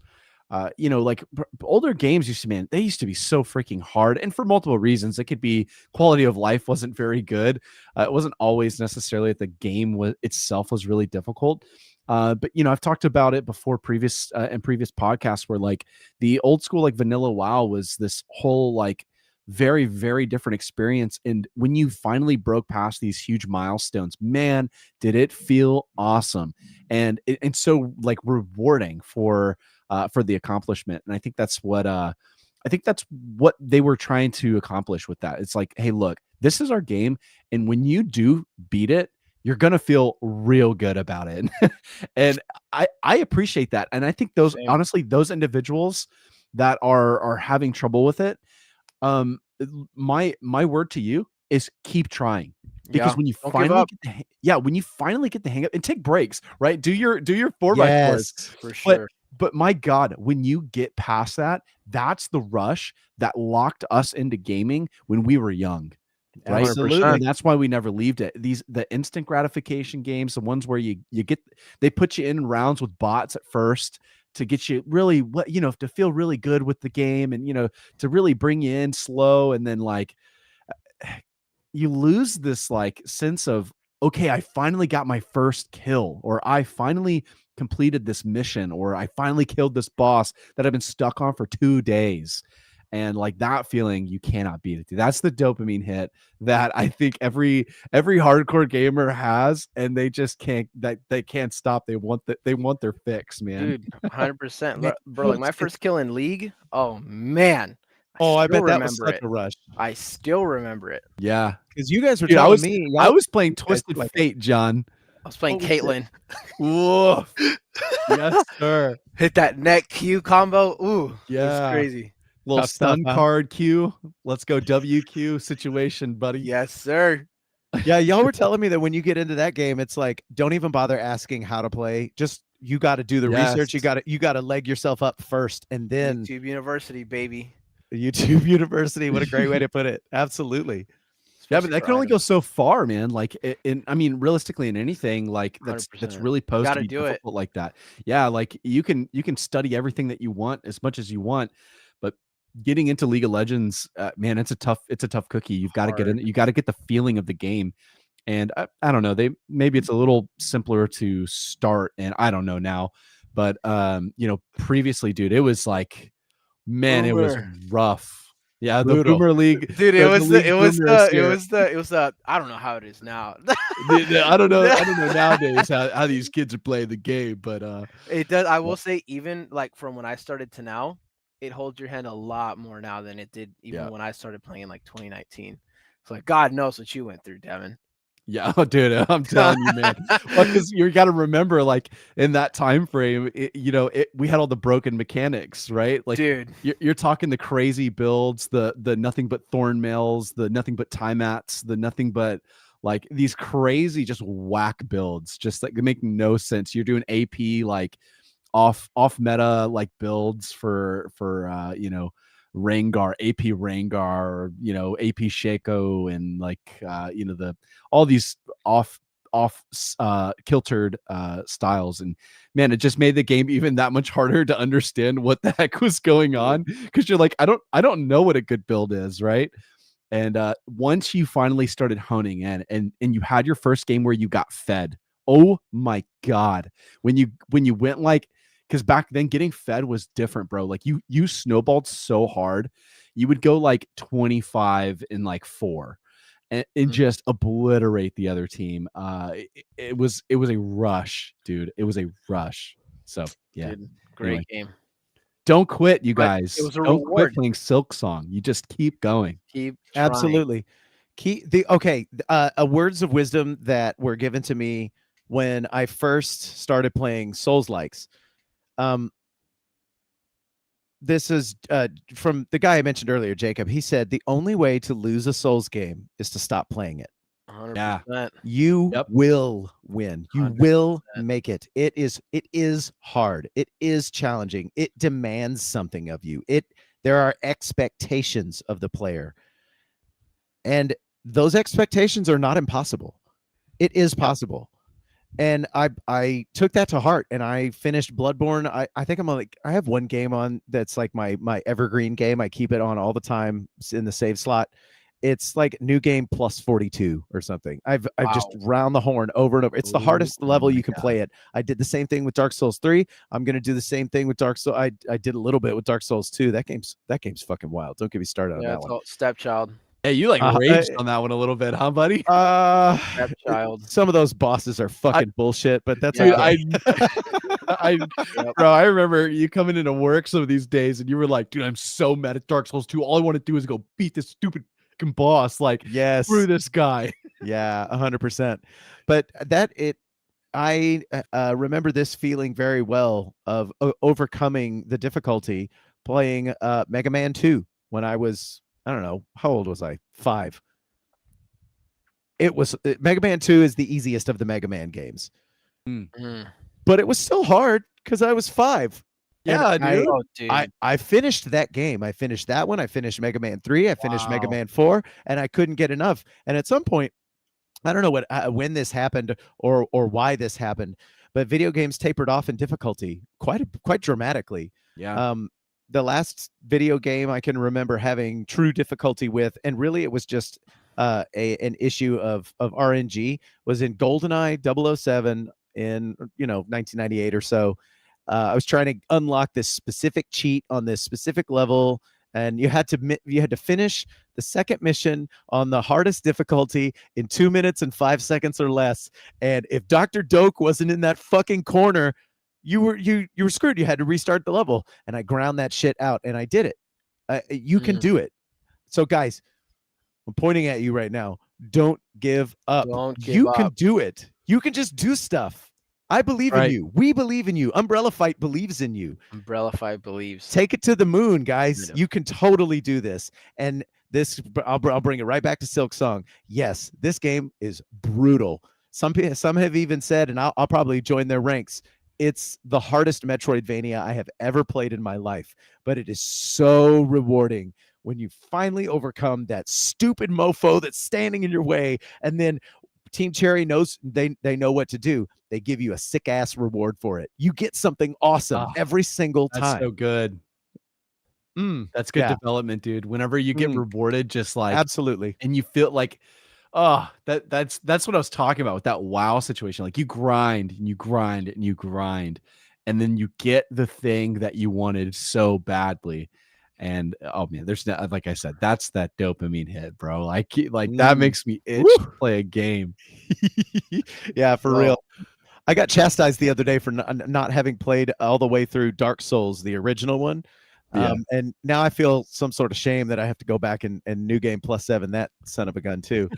you know, like older games they used to be so freaking hard, and for multiple reasons. It could be quality of life wasn't very good. It wasn't always necessarily that the game itself was really difficult. But you know, I've talked about it before in previous podcasts where like the old school like vanilla WoW was this whole like very, very different experience. And when you finally broke past these huge milestones, man, did it feel awesome and so like rewarding for the accomplishment. And I think that's what they were trying to accomplish with that. It's like, hey, look, this is our game, and when you do beat it, you're gonna feel real good about it. And I appreciate that. And I think those Same. honestly, those individuals that are having trouble with it, my word to you is keep trying. Because Yeah. when you Don't give finally up. when you finally get the hang of and take breaks, right? Do your 4x4s. Yes. For But sure. but my God, when you get past that, that's the rush that locked us into gaming when we were young, right? Absolutely. And that's why we never leaved it. The instant gratification games, the ones where they put you in rounds with bots at first to get you really to feel really good with the game, and to really bring you in slow, and then like you lose this like sense of, okay, I finally got my first kill, or I finally completed this mission, or I finally killed this boss that I've been stuck on for 2 days. And like that feeling, you cannot beat it. Dude. That's the dopamine hit that I think every hardcore gamer has, and they just they can't stop. They want their fix, man. Dude, 100%. Man, Bro, like my first kill in League, oh man. oh, I still bet that was remember such it. a rush. I still remember it. Yeah. Because you guys were Dude, telling me, I y'all, was playing you guys Twisted were like, Fate, John. I was playing Holy shit. Caitlyn. Whoa. Yes, sir. Hit that neck Q combo. Ooh, Yeah. it's crazy. Little Tough stuff, stun huh? card Q. Let's go WQ situation, buddy. Yes, sir. Yeah, y'all were telling me that when you get into that game, it's like, don't even bother asking how to play. Just you got to do the research. Yes. You got to leg yourself up first, and then YouTube University, baby. YouTube University. What a great way to put it. Absolutely. Yeah, Especially but that for can only go items. so far, man. Like, I mean, realistically, in anything like that's 100%. really posed to Gotta be do it. difficult like that. Yeah, like you can study everything that you want as much as you want, but getting into League of Legends, man, it's a tough cookie. You've got to get in. Hard. You got to get the feeling of the game. And I don't know, maybe it's a little simpler to start, and I don't know now, but previously, dude, it was like, man, it was Boomer. rough. Yeah, the Brutal. Boomer League, Dude, the League Boomers here. it was the I don't know how it is now. I don't know nowadays how these kids are playing the game, but It does. I will say, even like from when I started to now, it holds your hand a lot more now than it did even Yeah. when I started playing in like 2019. It's like God knows what you went through, Devin. yeah, oh, dude, I'm telling you, man. Well, because you got to remember, like in that time frame, we had all the broken mechanics, right? Like, Dude, you're talking the crazy builds, the nothing but thorn mails, the nothing but time mats, the nothing but like these crazy just whack builds, just like they make no sense. You're doing AP like off meta like builds for Rengar, AP Rengar, or AP Shaco, and like all these off kiltered styles. And man, it just made the game even that much harder to understand what the heck was going on, because you're like, I don't know what a good build is, right? And once you finally started honing in, and you had your first game where you got fed, oh my God, when you went like, because back then getting fed was different, bro. Like you snowballed so hard, you would go like 25 in like 4 and just obliterate the other team. It was a rush, dude. It was a rush. So yeah, dude, great anyway. game. Don't quit, you But guys. it was a Don't quit reward. playing Silksong. You just keep going. Keep trying. Absolutely. A words of wisdom that were given to me when I first started playing Souls likes. This is from the guy I mentioned earlier, Jacob. He said the only way to lose a Souls game is to stop playing it. 100%. You Yep. will win. You 100%. will make it. It is hard. It is challenging. It demands something of you. There are expectations of the player. And those expectations are not impossible. It is possible. And I took that to heart, and I finished Bloodborne. I think I'm like, I have one game on that's like my evergreen game. I keep it on all the time in the save slot. It's like new game plus 42 or something. I've just Wow. round the horn over and over. It's the Ooh, hardest oh level my you can God. play it. I did the same thing with Dark Souls 3. I'm gonna do the same thing with Dark Souls. I did a little bit with Dark Souls 2. That game's fucking wild. Don't get me started on Yeah, that it's one. all stepchild. Hey, you like Uh, raged on that one a little bit, huh, buddy? uh, Stepchild. some of those bosses are fucking bullshit, but that's Dude, Yeah. okay. Yep. bro, I remember you coming into work some of these days, and you were like, "Dude, I'm so mad at Dark Souls 2. All I want to do is go beat this stupid fucking boss. Like, Yes. screw this guy." Yeah, 100%. But I remember this feeling very well of overcoming the difficulty playing Mega Man 2 when I was, I don't know, how old was I? 5. It was Mega Man 2 is the easiest of the Mega Man games, Mm. but it was still hard because I was 5. And Yeah, dude. Oh, dude. I finished that game. I finished that one. I finished Mega Man 3. I finished Mega Wow. Man 4, and I couldn't get enough. And at some point, I don't know when this happened or why this happened, but video games tapered off in difficulty quite dramatically. Yeah. The last video game I can remember having true difficulty with, and really it was just an issue of RNG, was in GoldenEye 007 in 1998 or so. I was trying to unlock this specific cheat on this specific level, and you had to finish the second mission on the hardest difficulty in 2 minutes and 5 seconds or less. And if Dr. Doak wasn't in that fucking corner, you were screwed. You had to restart the level. And I ground that shit out, and I did it. You can do it. So guys, I'm pointing at you right now. Don't give up. Don't give You can up. do it. You can just do stuff. I believe in Right. you. We believe in you. Umbrella Fight believes in you. Umbrella 5 believes. Take it to the moon, guys. Yeah. You can totally do this. And this, I'll bring it right back to Silksong. Yes, this game is brutal. Some have even said, and I'll probably join their ranks, it's the hardest Metroidvania I have ever played in my life. But it is so rewarding when you finally overcome that stupid mofo that's standing in your way, and then Team Cherry knows they know what to do. They give you a sick ass reward for it. You get something awesome every single That's time. so good. That's good yeah. development, dude. Whenever you get rewarded, just like Absolutely. and you feel like, oh, that's what I was talking about with that WoW situation. Like you grind and you grind and you grind, and then you get the thing that you wanted so badly. And oh man, there's no, like I said, that's that dopamine hit, bro. Like that makes me itch to play a game. Yeah, for real. I got chastised the other day for not having played all the way through Dark Souls, the original one. Yeah. And now I feel some sort of shame that I have to go back and new game +7 that son of a gun too.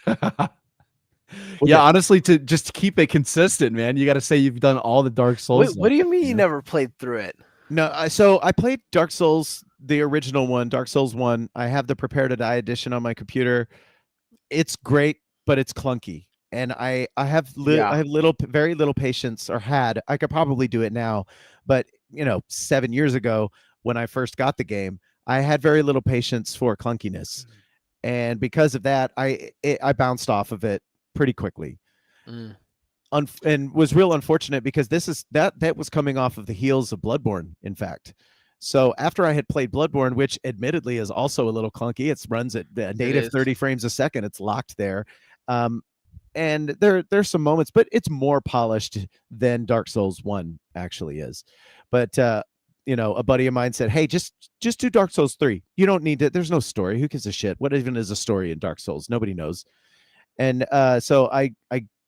Yeah, honestly, to just keep it consistent, man, you got to say you've done all the Dark Souls. What do you mean you never played through it? No, so I played Dark Souls, the original one, Dark Souls 1. I have the Prepare to Die edition on my computer. It's great, but it's clunky. And I have very little patience, or had. I could probably do it now, but 7 years ago when I first got the game, I had very little patience for clunkiness, and because of that, I bounced off of it pretty quickly. And was real unfortunate because that was coming off of the heels of Bloodborne, in fact. So after I had played Bloodborne, which admittedly is also a little clunky, it runs at native 30 frames a second. It's locked there. And there's some moments, but it's more polished than Dark Souls 1 actually is. But a buddy of mine said, "Hey, just do Dark Souls 3. You don't need to. There's no story. Who gives a shit? What even is a story in Dark Souls? Nobody knows." And so I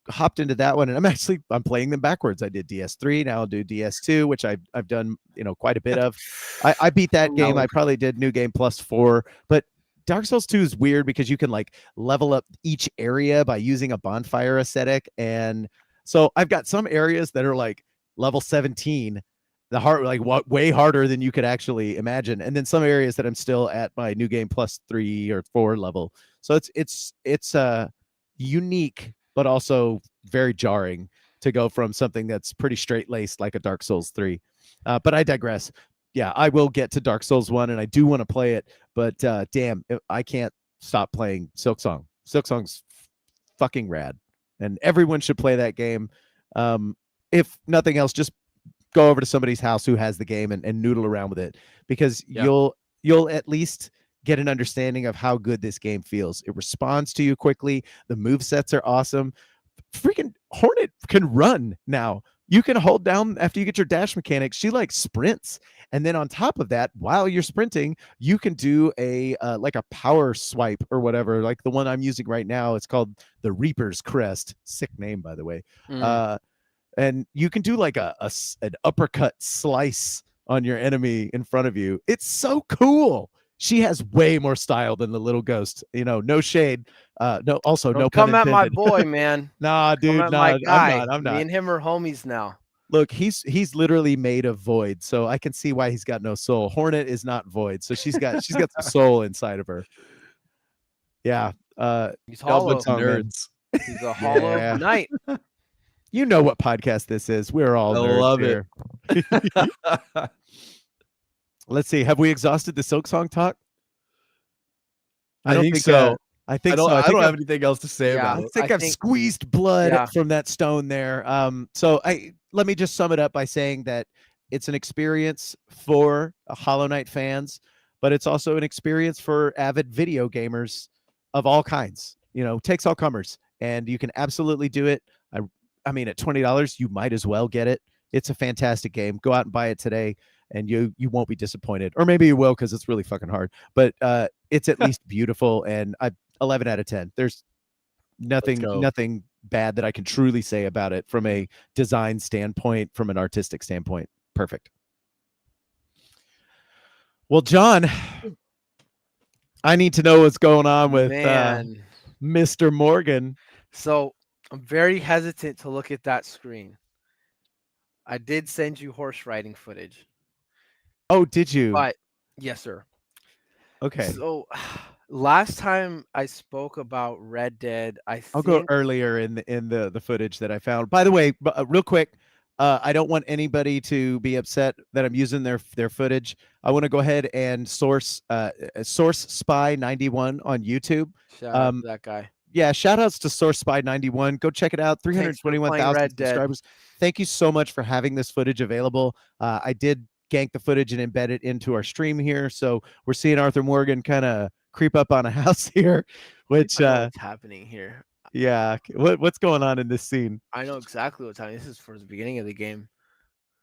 hopped into that one, and I'm playing them backwards. I did DS3, now I'll do DS2, which I've done quite a bit of. I beat that game. I probably did new game +4, but Dark Souls 2 is weird because you can like level up each area by using a bonfire aesthetic, and so I've got some areas that are like level 17, the hard, like way harder than you could actually imagine, and then some areas that I'm still at my new game +3 or 4 level. So it's unique, but also very jarring to go from something that's pretty straight laced like a Dark Souls 3. But I digress. Yeah, I will get to Dark Souls 1, and I do want to play it, but damn, I can't stop playing Silksong. Silksong's fucking rad, and everyone should play that game. If nothing else, just go over to somebody's house who has the game and noodle around with it, because Yeah. you'll at least get an understanding of how good this game feels. It responds to you quickly. The move sets are awesome. Freaking Hornet can run now. You can hold down after you get your dash mechanic. She like sprints, and then on top of that, while you're sprinting, you can do a like a power swipe or whatever. Like the one I'm using right now, it's called the Reaper's Crest. Sick name, by the way. And you can do like an uppercut slice on your enemy in front of you. It's so cool. She has way more style than the little ghost. No shade. No, also Don't no pun come at my intended. boy, man. Nah, Come dude, at my nah, guy. I'm Me not. and him are homies now. Look, he's literally made of void, so I can see why he's got no soul. Hornet is not void, so she's got some soul inside of her. Yeah. He's Y'all hollow. bunch of nerds. He's a hollow Yeah. knight. You know what podcast this is. We're all I nerds love here. it. Let's see. Have we exhausted the Silksong talk? I don't think so. I think I don't. so. I think don't I've- have anything else to say Yeah. about I it. think I I've think- squeezed blood Yeah. from that stone there. So let me just sum it up by saying that it's an experience for Hollow Knight fans, but it's also an experience for avid video gamers of all kinds. Takes all comers, and you can absolutely do it. I mean, at $20, you might as well get it. It's a fantastic game. Go out and buy it today, and you won't be disappointed. Or maybe you will, because it's really fucking hard. But it's at least beautiful, and 11 out of 10. There's go. nothing bad that I can truly say about it from a design standpoint, from an artistic standpoint. Perfect. Well, John, I need to know what's going on with Man. Mr. Morgan. So I'm very hesitant to look at that screen. I did send you horse riding footage. Oh, did you? But yes, sir. Okay. So last time I spoke about Red Dead, I'll go earlier in the footage that I found. By the way, real quick, I don't want anybody to be upset that I'm using their footage. I want to go ahead and source Spy 91 on YouTube. Shout out to that guy. Yeah, shout outs to Source Spy 91. Go check it out. Thanks for playing 321,000 Red Dead. subscribers. Thank you so much for having this footage available. I did gank the footage and embed it into our stream here. So we're seeing Arthur Morgan kind of creep up on a house here, which I know what's happening here. yeah. What's going on in this scene? I know exactly what's happening. This is for the beginning of the game.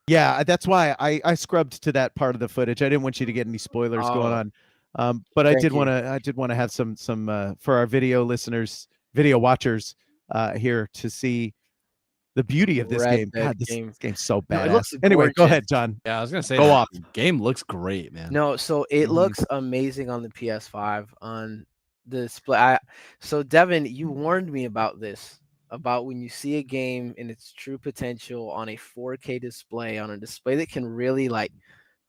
Yeah, that's why I scrubbed to that part of the footage. I didn't want you to get any spoilers going on. But I Thank did you. want to have some for our video listeners, video watchers here to see the beauty of this Red game. Dead God, this game. game's so No, it badass. looks Anyway, go gorgeous. ahead, John. Yeah, I was gonna say, Go that off. game looks great, man. No, so it Mhm. looks amazing on the PS5 on the display. So Devin, you warned me about this, about when you see a game in its true potential on a 4K display, on a display that can really like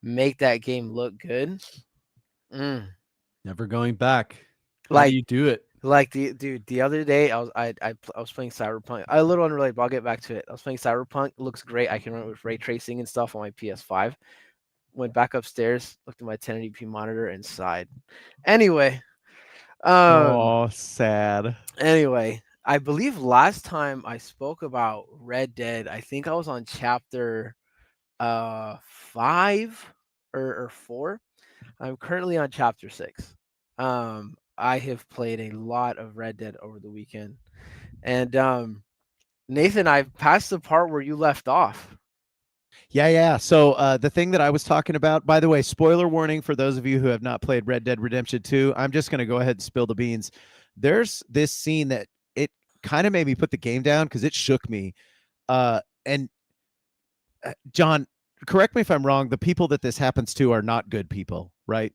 make that game look good. Never going back. How Like do you do it? Like the other day I was playing Cyberpunk. A little unrelated, but I'll get back to it. I was playing Cyberpunk. It looks great. I can run it with ray tracing and stuff on my PS5. Went back upstairs, looked at my 1080p monitor, and sighed. Anyway, Oh, sad. anyway, I believe last time I spoke about Red Dead, I think I was on chapter 5 or 4. I'm currently on chapter 6. I have played a lot of Red Dead over the weekend. And Nathan, I've passed the part where you left off. Yeah. So the thing that I was talking about, by the way, spoiler warning for those of you who have not played Red Dead Redemption 2, I'm just going to go ahead and spill the beans. There's this scene that it kind of made me put the game down because it shook me. And John, correct me if I'm wrong, the people that this happens to are not good people, right?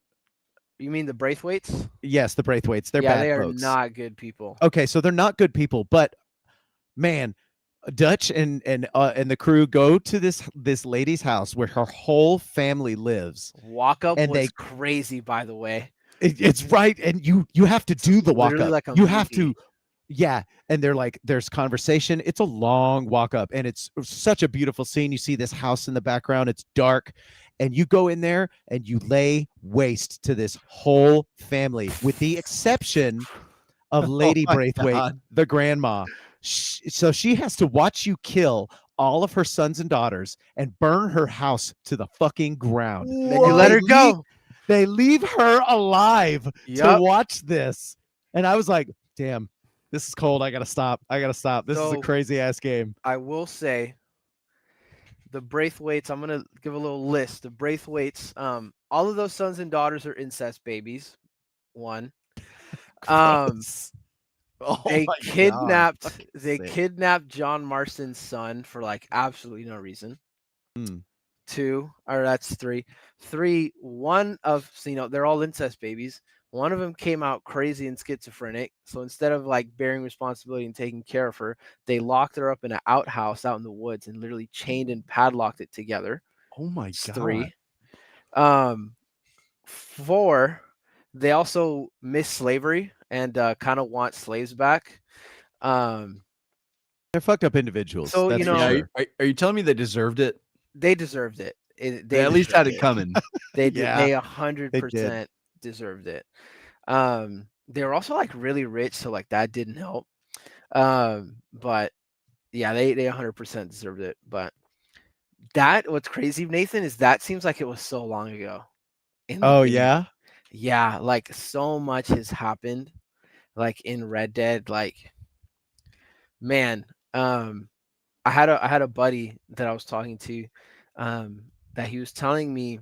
You mean the Braithwaites? Yes, the Braithwaites. They're yeah, bad they are folks. not good people. Okay, so they're not good people, but man, Dutch and the crew go to this lady's house where her whole family lives. Walk up And was they- crazy, by the way. It's right, and you have to do the walk Literally up. like a You have movie. to, yeah. And they're like, there's conversation. It's a long walk up, and it's such a beautiful scene. You see this house in the background. It's dark, and you go in there and you lay waste to this whole family, with the exception of Lady my Braithwaite, God. the grandma. So she has to watch you kill all of her sons and daughters and burn her house to the fucking ground. Then you let They her go. They leave her alive to Yup. watch this. And I was like, damn, this is cold. I gotta stop. This is a So- crazy ass game. I will say the Braithwaites, I'm gonna give a little list. The Braithwaites, all of those sons and daughters are incest babies. One. Gross. Oh They my kidnapped God. they Sick. kidnapped John Marston's son for like absolutely no reason. Mm. 2, or that's 3. 3, one of, so, they're all incest babies. One of them came out crazy and schizophrenic. So instead of like bearing responsibility and taking care of her, they locked her up in an outhouse out in the woods and literally chained and padlocked it together. Oh my It's god. 3. 4, they also miss slavery and kind of want slaves back. They're fucked up individuals. So, That's you for know, sure. Are you telling me they deserved it? they deserved it. They at least had it coming. They did. Yeah, They they did. 100% deserved it. They were also like really rich, so like that didn't help. But yeah, they 100% deserved it. But what's crazy, Nathan, is that seems like it was so long ago. In the Oh game. yeah. Yeah, like so much has happened, like in Red Dead. Like, man, I had a buddy that I was talking to, that he was telling me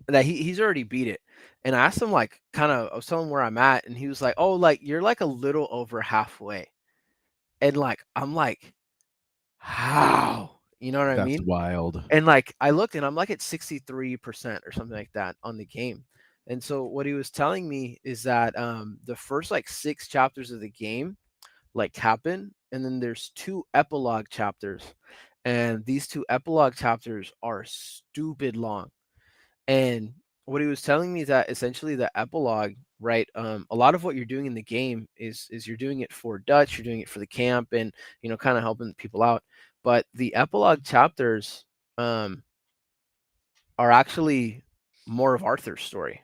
that he's already beat it. And I asked him like I was telling him where I'm at, and he was like, "Oh, like you're like a little over halfway." And like I'm like, "How?" You know what I That's mean? wild. And like I looked and I'm like at 63% or something like that on the game. And so what he was telling me is that the first like 6 chapters of the game like happen, and then there's 2 epilogue chapters. And these 2 epilogue chapters are stupid long. And what he was telling me is that essentially the epilogue, right? A lot of what you're doing in the game is you're doing it for Dutch, you're doing it for the camp, and kind of helping people out. But the epilogue chapters are actually more of Arthur's story.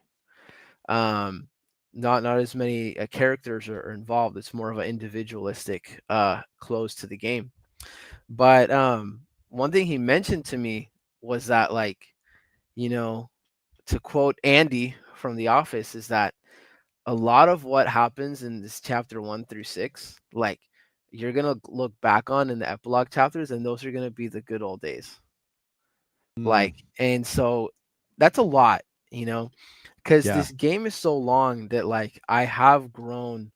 Not as many characters are involved. It's more of an individualistic close to the game. But one thing he mentioned to me was that, like, you know, to quote Andy from The Office, is that a lot of what happens in this chapter 1 through 6, like, you're gonna look back on in the epilogue chapters, and those are gonna be the good old days. Mm. Like, and so that's a lot, because Yeah. this game is so long that like I have grown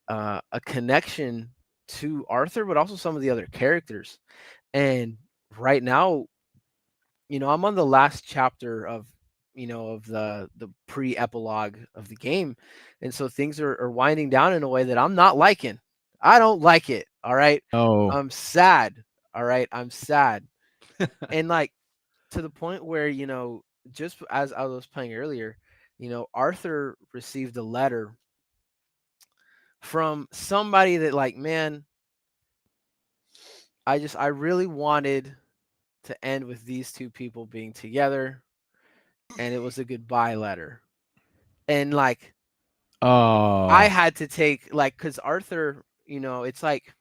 a connection to Arthur, but also some of the other characters. And right now, I'm on the last chapter of the pre-epilogue of the game, and so things are winding down in a way that I'm not liking. I don't like it. All right, Oh. I'm sad. All right, I'm sad, and like to the point where just as I was playing earlier, Arthur received a letter from somebody that, like, man, I really wanted to end with these 2 people being together, and it was a goodbye letter. And like I Oh. had to take, like, cuz Arthur, it's like,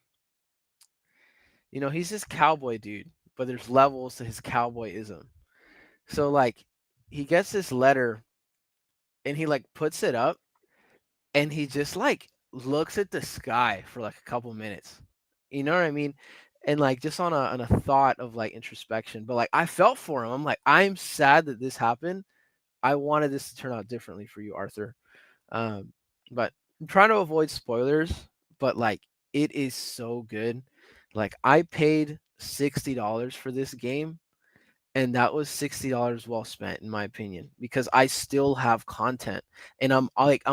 he's this cowboy dude, but there's levels to his cowboyism. So like he gets this letter and he like puts it up, and he just like looks at the sky for like a couple minutes. You know what I mean? And like just on a thought of like introspection. But like I felt for him. I'm like, I'm sad that this happened. I wanted this to turn out differently for you, Arthur. Um, but I'm trying to avoid spoilers, but like it is so good. Like I paid $60 for this game, and that was $60 well spent in my opinion, because I still have content, and I'm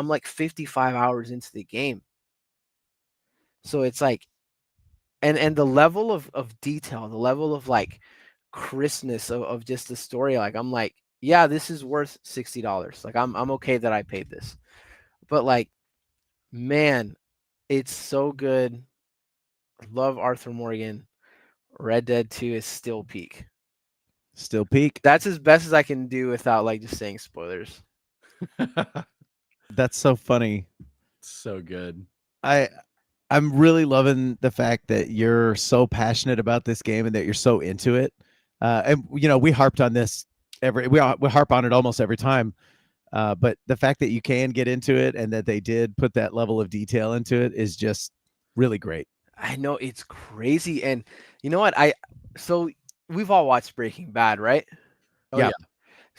like 55 hours into the game. So it's like, and the level of detail, the level of like crispness of just the story, like I'm like, yeah, this is worth $60. Like I'm okay that I paid this. But like, man, it's so good. Love Arthur Morgan. Red Dead 2 is still peak. Still peak. That's as best as I can do without like just saying spoilers. That's so funny. So good. I I'm really loving the fact that you're so passionate about this game and that you're so into it. And we harped on this we harp on it almost every time. But the fact that you can get into it and that they did put that level of detail into it is just really great. I know it's crazy, and you know what? So we've all watched Breaking Bad, right? Oh Yeah, yeah.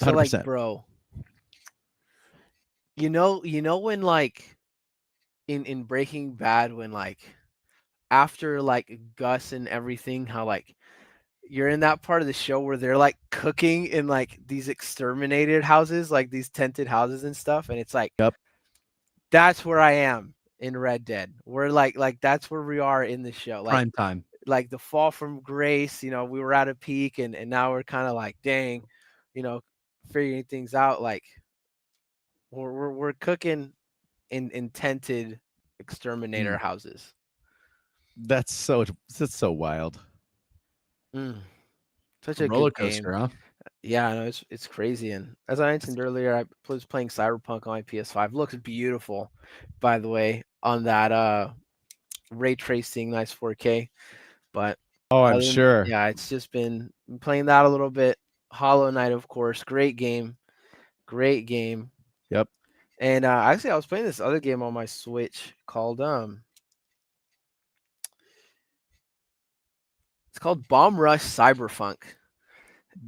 So like, 100%. bro, you know when like in Breaking Bad when like after like Gus and everything, how like you're in that part of the show where they're like cooking in like these exterminated houses, like these tented houses and stuff, and it's like Yep. that's where I am in Red Dead. We're like that's where we are in the show. Prime time. Like the fall from grace, we were at a peak and now we're kind of like, dang, you know, figuring things out. Like we're cooking in tented exterminator Mm. houses. That's so wild. Mm, such A a roller good game. coaster, huh? Yeah, no, it's crazy. And as I mentioned earlier, I was playing Cyberpunk on my PS5. Looks beautiful, by the way, on that ray tracing, nice 4K. But Oh, I'm other than sure. yeah, it's just been playing that a little bit. Hollow Knight, of course, great game, great game. Yep. And actually, I was playing this other game on my Switch called it's called Bomb Rush Cyberpunk.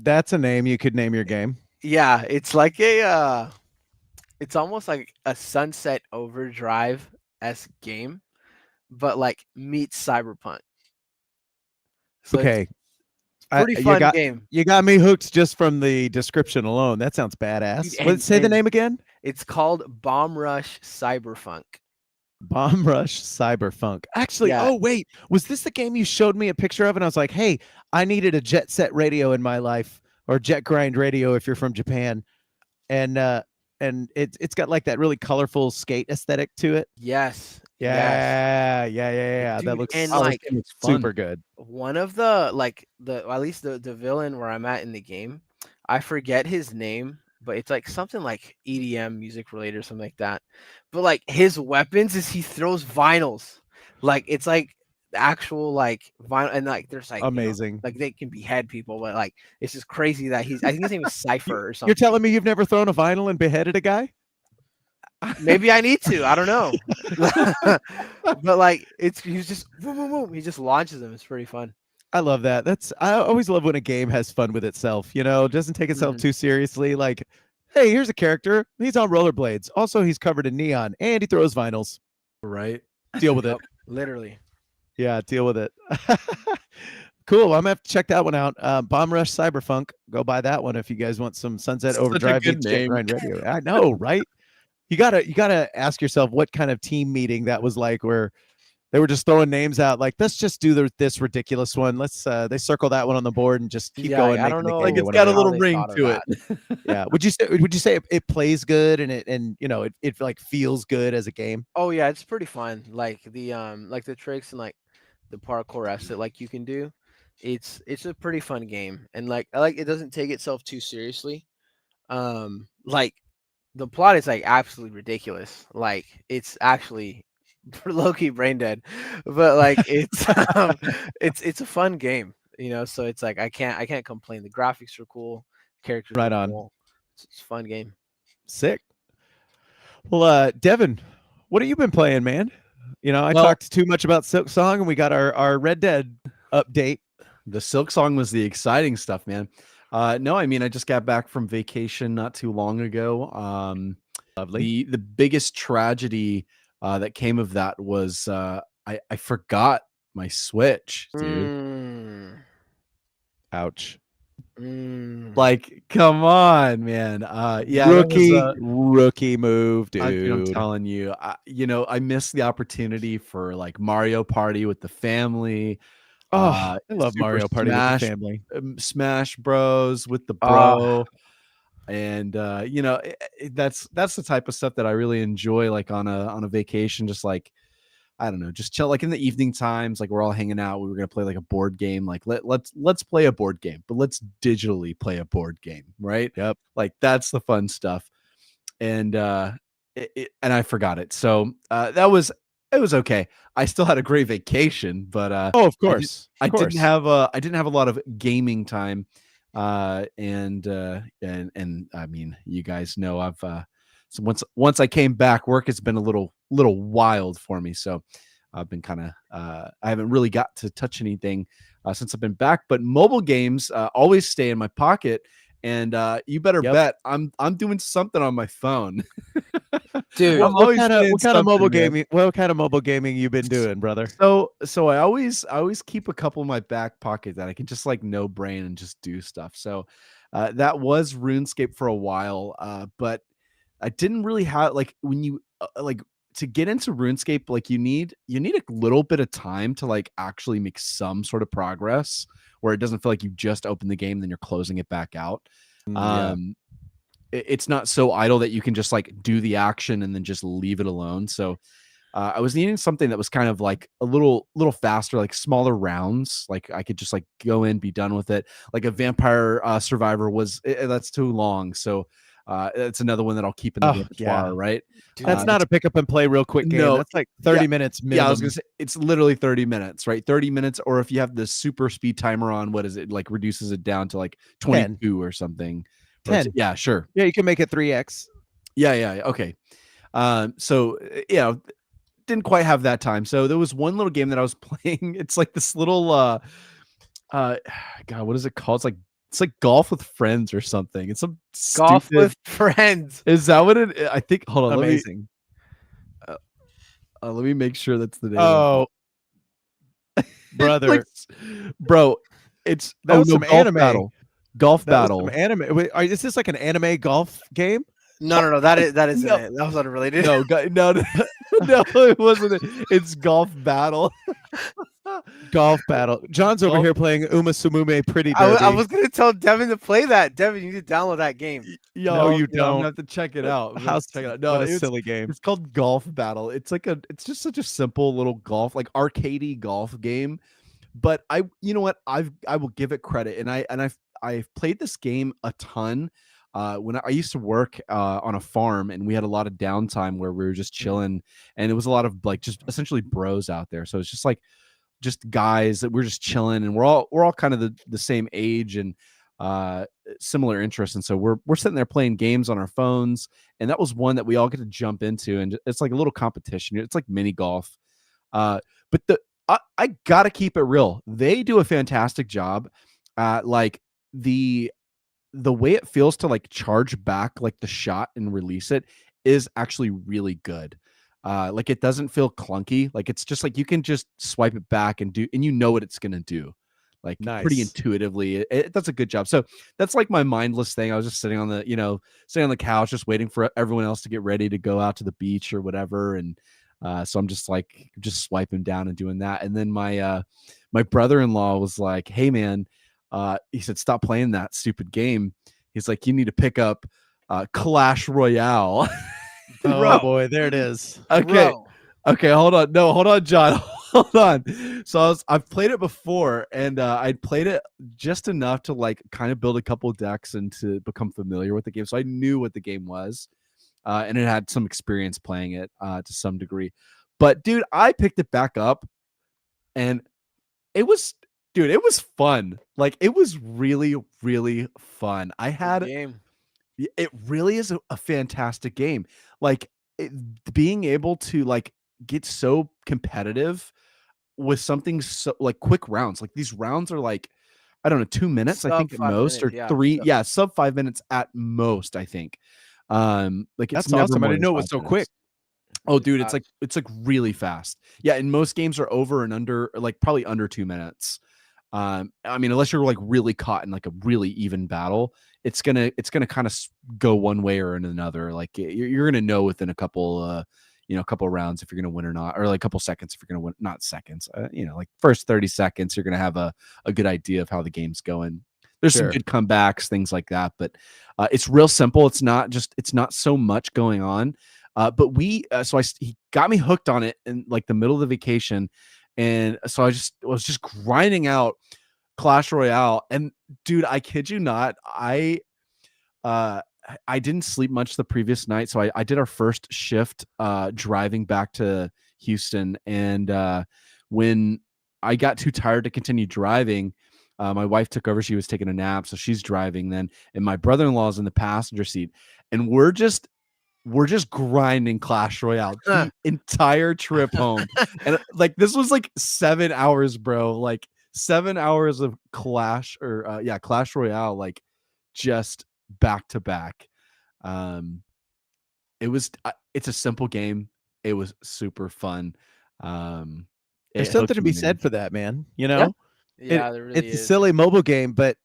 That's a name you could name your game. Yeah, it's like it's almost like a Sunset Overdrive esque game, but like meets Cyberpunk. So it's Okay. pretty You fun got game. you got me hooked just from the description alone. That sounds Dude, badass. Let's and say the name again. it's called Bomb Rush Cyberpunk. Bomb Rush Cyberpunk. Actually, Yeah, oh wait, was this the game you showed me a picture of? And I was like, hey, I needed a jet set radio in my life, or jet grind radio if you're from Japan. And it's got like that really colorful skate aesthetic to it. yes, yes, Yeah. That dude. looks And Oh, this like game is fun. super good. one of the like the at least the villain where I'm at in the game, I forget his name, but it's like something like EDM music related or something like that. But like his weapons is he throws vinyls. Like it's like actual like vinyl and like there's like Amazing. like they can behead people, but like it's just crazy that I think his name is Cypher or You're something. telling me you've never thrown a vinyl and beheaded a guy? Maybe I need to. I don't know. But like he's just boom boom boom. He just launches them. It's pretty fun. I love that. I always love when a game has fun with itself, doesn't take itself Mhm. too seriously. Like, hey, here's a character. He's on rollerblades. Also, he's covered in neon and he throws vinyls. Right. Deal with it. Yep, literally. Yeah, deal with it. Cool. I'm gonna have to check that one out. Bomb Rush Cyberpunk. Go buy that one if you guys want some Sunset Such a Overdrive good meets Jet name. Grind Radio. I know, right? You gotta ask yourself what kind of team meeting that was like, where they were just throwing names out. Like, let's just do this ridiculous one. Let's they circle that one on the board and just keep Yeah, going, I don't making the know game Like or it's got a whatever. how little they ring thought of to that. it. Yeah. Would you say it plays good and it like feels good as a game? Oh yeah, it's pretty fun. Like the tricks and like the parkour that like you can do. It's a pretty fun game. And like I like it doesn't take itself too seriously. Like the plot is like absolutely ridiculous. Like it's actually low key brain dead. But like it's it's a fun game, so it's like I can't complain. The graphics are cool, characters Right are on. cool. It's a fun game. Sick. Well, Devin, what have you been playing, man? I Well, talked too much about Silksong, and we got our Red Dead update. the Silksong was the exciting stuff, man. No, I mean I just got back from vacation not too long ago. Lovely. The biggest tragedy that came of that was I forgot my Switch, dude. Mm, Ouch. mm. Like, come on, man. Yeah, that was Rookie move, dude, I'm dude. telling you, I missed the opportunity for like Mario Party with the family. Oh, I love Super Mario Party with the Smash, family. Smash Bros with the Ah, bro. And that's the type of stuff that I really enjoy, like on a vacation, just like I don't know, just chill, like in the evening times, like we're all hanging out, we were gonna play like a board game, like let's play a board game, but let's digitally play a board game, right? Yep. Like that's the fun stuff. And and I forgot it. So that was It was okay. I still had a great vacation, but Oh, of I course. I Of course. didn't have a lot of gaming time. And I mean, you guys know I've so once I came back, work has been a little wild for me. So I've been kind of I haven't really got to touch anything since I've been back, but mobile games always stay in my pocket. And you better Yep. bet I'm doing something on my phone. Dude. I'm always playing What kind of mobile something, man. gaming? What kind of mobile gaming you been doing, brother? So I always keep a couple in my back pocket that I can just like no brain and just do stuff. So that was RuneScape for a while, but I didn't really have like when you like to get into RuneScape, like you need a little bit of time to like actually make some sort of progress where it doesn't feel like you just open the game then you're closing it back out. Yeah. It's not so idle that you can just like do the action and then just leave it alone. So I was needing something that was kind of like a little faster, like smaller rounds. Like I could just like go in, be done with it. Like a Vampire Survivor was that's too long. So it's another one that I'll keep in the Oh, repertoire, yeah. right? That's not a pick up and play real quick game. No, That's like 30 yeah, minutes yeah. I was minimum. gonna say it's literally 30 minutes, right? 30 minutes, or if you have the super speed timer on, what is it? Like reduces it down to like 22 or something. Or 10. yeah, sure. Yeah, you can make it 3x. Yeah, okay. So didn't quite have that time. So there was one little game that I was playing. It's like this little God, what is it called? It's like golf with friends or something. It's some Golf stupid. with friends. Is that what it? I think. Hold on. Amazing. Let me make sure that's the name. Oh, brother. Like, bro, it's That was some golf anime. battle. Golf That was battle. some anime. Wait, is this like an anime golf game? No. That isn't No. it. That was unrelated. No, no, it wasn't. It's golf battle. Golf battle. John's over here playing Uma Sumume Pretty Derby. I was gonna tell Devin to play that. Devin, you need to download that game. Yo, No, you I'm don't. gonna have to check it out. I'm gonna How check it out. No, what a it's silly game. It's called Golf Battle. It's just such a simple little golf, like arcadey golf game. But you know what? I will give it credit, and I've played this game a ton. When I used to work on a farm, and we had a lot of downtime where we were just chilling, and it was a lot of like just essentially bros out there. So it's just like just guys that we're just chilling, and we're all kind of the same age and similar interests, and so we're sitting there playing games on our phones, and that was one that we all get to jump into, and it's like a little competition. It's like mini golf, but I gotta keep it real. They do a fantastic job. Like the way it feels to like charge back like the shot and release it is actually really good. Like it doesn't feel clunky. Like it's just like you can just swipe it back and you know what it's gonna do. Like pretty Nice. intuitively. It does a good job. So that's like my mindless thing. I was just sitting on the couch, just waiting for everyone else to get ready to go out to the beach or whatever. And so I'm just like swiping down and doing that. And then my brother-in-law was like, "Hey man," he said, "Stop playing that stupid game." He's like, "You need to pick up Clash Royale." Oh boy, there it is. Okay. Bro. Okay, hold on. No, hold on, John. Hold on. So I've played it before, and I'd played it just enough to like kind of build a couple decks and to become familiar with the game. So I knew what the game was, and it had some experience playing it to some degree. But dude, I picked it back up, and it was fun. Like it was really, really fun. Good game. It really is a fantastic game. Like being able to like get so competitive with something so like quick rounds. Like these rounds are like, I don't know, 2 minutes, I Sub think at 5 most, minutes, or yeah, three, yeah, sub 5 minutes at most, I think. Like it's That's never awesome. I more didn't than know it was 5 so minutes. quick. Oh, dude, fast. it's like really fast. Yeah, and most games are over and under, like probably under 2 minutes. I mean, unless you're like really caught in like a really even battle, it's gonna kind of go one way or another. Like you're gonna know within a couple couple rounds if you're gonna win or not, or like a couple seconds if you're gonna win. Not seconds, like first 30 seconds, you're gonna have a good idea of how the game's going. There's some Sure. good comebacks, things like that, but it's real simple. It's not so much going on. But he got me hooked on it in like the middle of the vacation. And so I was just grinding out Clash Royale. And dude, I kid you not, I didn't sleep much the previous night. So I did our first shift driving back to Houston. And when I got too tired to continue driving, my wife took over. She was taking a nap, so she's driving then, and my brother-in-law's in the passenger seat, and we're just grinding Clash Royale the entire trip home. And like this was like 7 hours, bro. Like 7 hours of Clash Royale, like just back to back. It's a simple game. It was super fun. There's It something hooked to me, be man. said for that, man. You know, Yeah, there really it's a is. silly mobile game, but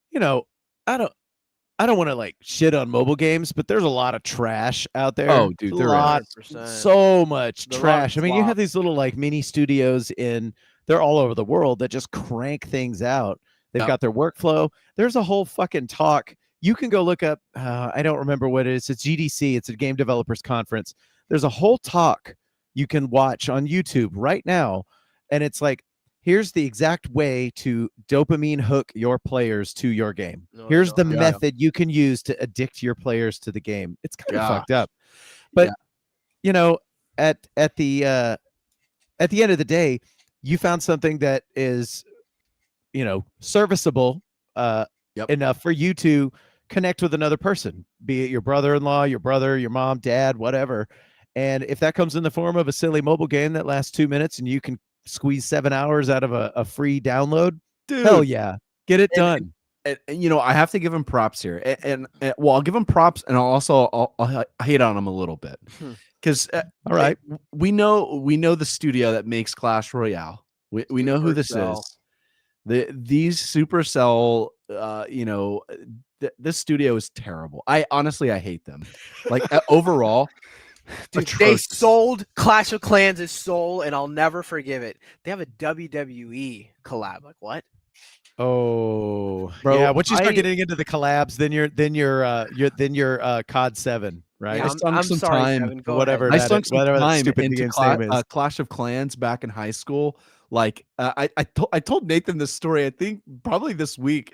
you know, I don't want to like shit on mobile games, but there's a lot of trash out there. Oh, dude, There's there a is. lot, 100%. so much There's a lot of trash. I mean, you have slop. these little like mini studios they're all over the world that just crank things out. They've Yep. got their workflow. There's a whole fucking talk. You can go look up. I don't remember what it is. It's GDC. It's a Game Developers Conference. There's a whole talk you can watch on YouTube right now, and it's like, here's the exact way to dopamine hook your players to your game. No, Here's the no. Yeah. method you can use to addict your players to the game. It's kind of fucked Gosh. up. But Yeah. you know, at the end of the day, you found something that is, serviceable Yep. enough for you to connect with another person, be it your brother-in-law, your brother, your mom, dad, whatever. And if that comes in the form of a silly mobile game that lasts 2 minutes and you can squeeze 7 hours out of a free download, Dude. hell yeah, get it done. And, I have to give him props here, and well, I'll give him props, and I'll hate on him a little bit, because All right, we know the studio that makes Clash Royale. We know who this Supercell. is. These Supercell, this studio is terrible. I hate them. Like overall, Dude, they atrocious. sold Clash of Clans' soul, and I'll never forgive it. They have a WWE collab. Like what? oh Bro, yeah. Once you start I- getting into the collabs, then you're COD 7, right? Yeah, I stunk I'm some sorry, time. Kevin. Go Whatever ahead. I stunk some whatever that time stupid into game's name is. Clash of Clans back in high school. Like I told Nathan this story. I think probably this week.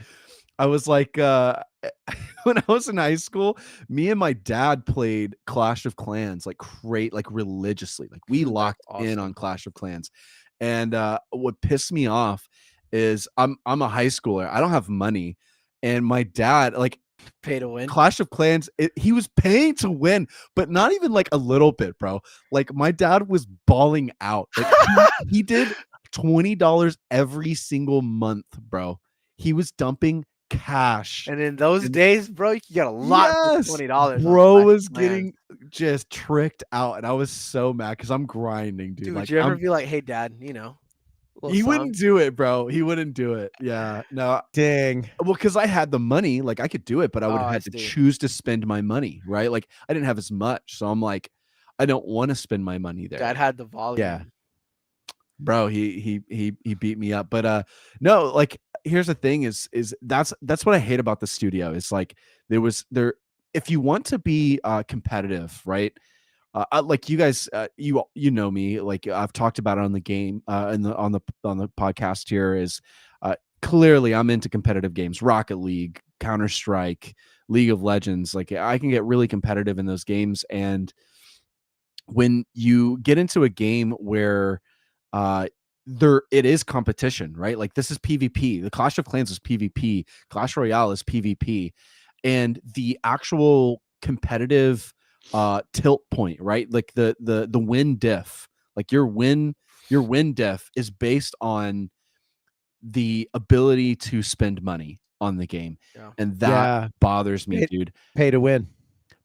I was like, when I was in high school, me and my dad played Clash of Clans like religiously. Like we That's locked in awesome. on Clash of Clans. And what pissed me off is I'm a high schooler. I don't have money, and my dad like. Pay to win. Clash of Clans, he was paying to win, but not even like a little bit, bro. Like my dad was balling out. Like he did $20 every single month, bro. He was dumping cash. And in those days, bro, you got a lot Yes, for $20. bro was getting just tricked out, and I was so mad because I'm grinding, dude. Dude, Like, would you ever be like, "Hey, Dad, he wouldn't do it, bro. He wouldn't do it. Yeah, no. Dang. Well, because I had the money, like I could do it, but I would have Oh, I had to see. choose to spend my money, right? Like I didn't have as much, so I'm like, I don't want to spend my money there. Dad had the volume." Yeah. Bro, he beat me up, but no, like here's the thing: is that's what I hate about the studio. Is like if you want to be competitive, right? Like you guys, you know me, like I've talked about it on the game, on the podcast here. Is clearly I'm into competitive games, Rocket League, Counter-Strike, League of Legends. Like I can get really competitive in those games, and when you get into a game where it is competition, right? Like this is PvP. The Clash of Clans is PvP. Clash Royale is PvP, and the actual competitive tilt point, right? Like the win diff, like your win diff is based on the ability to spend money on the game, and that bothers me, dude. Pay to win,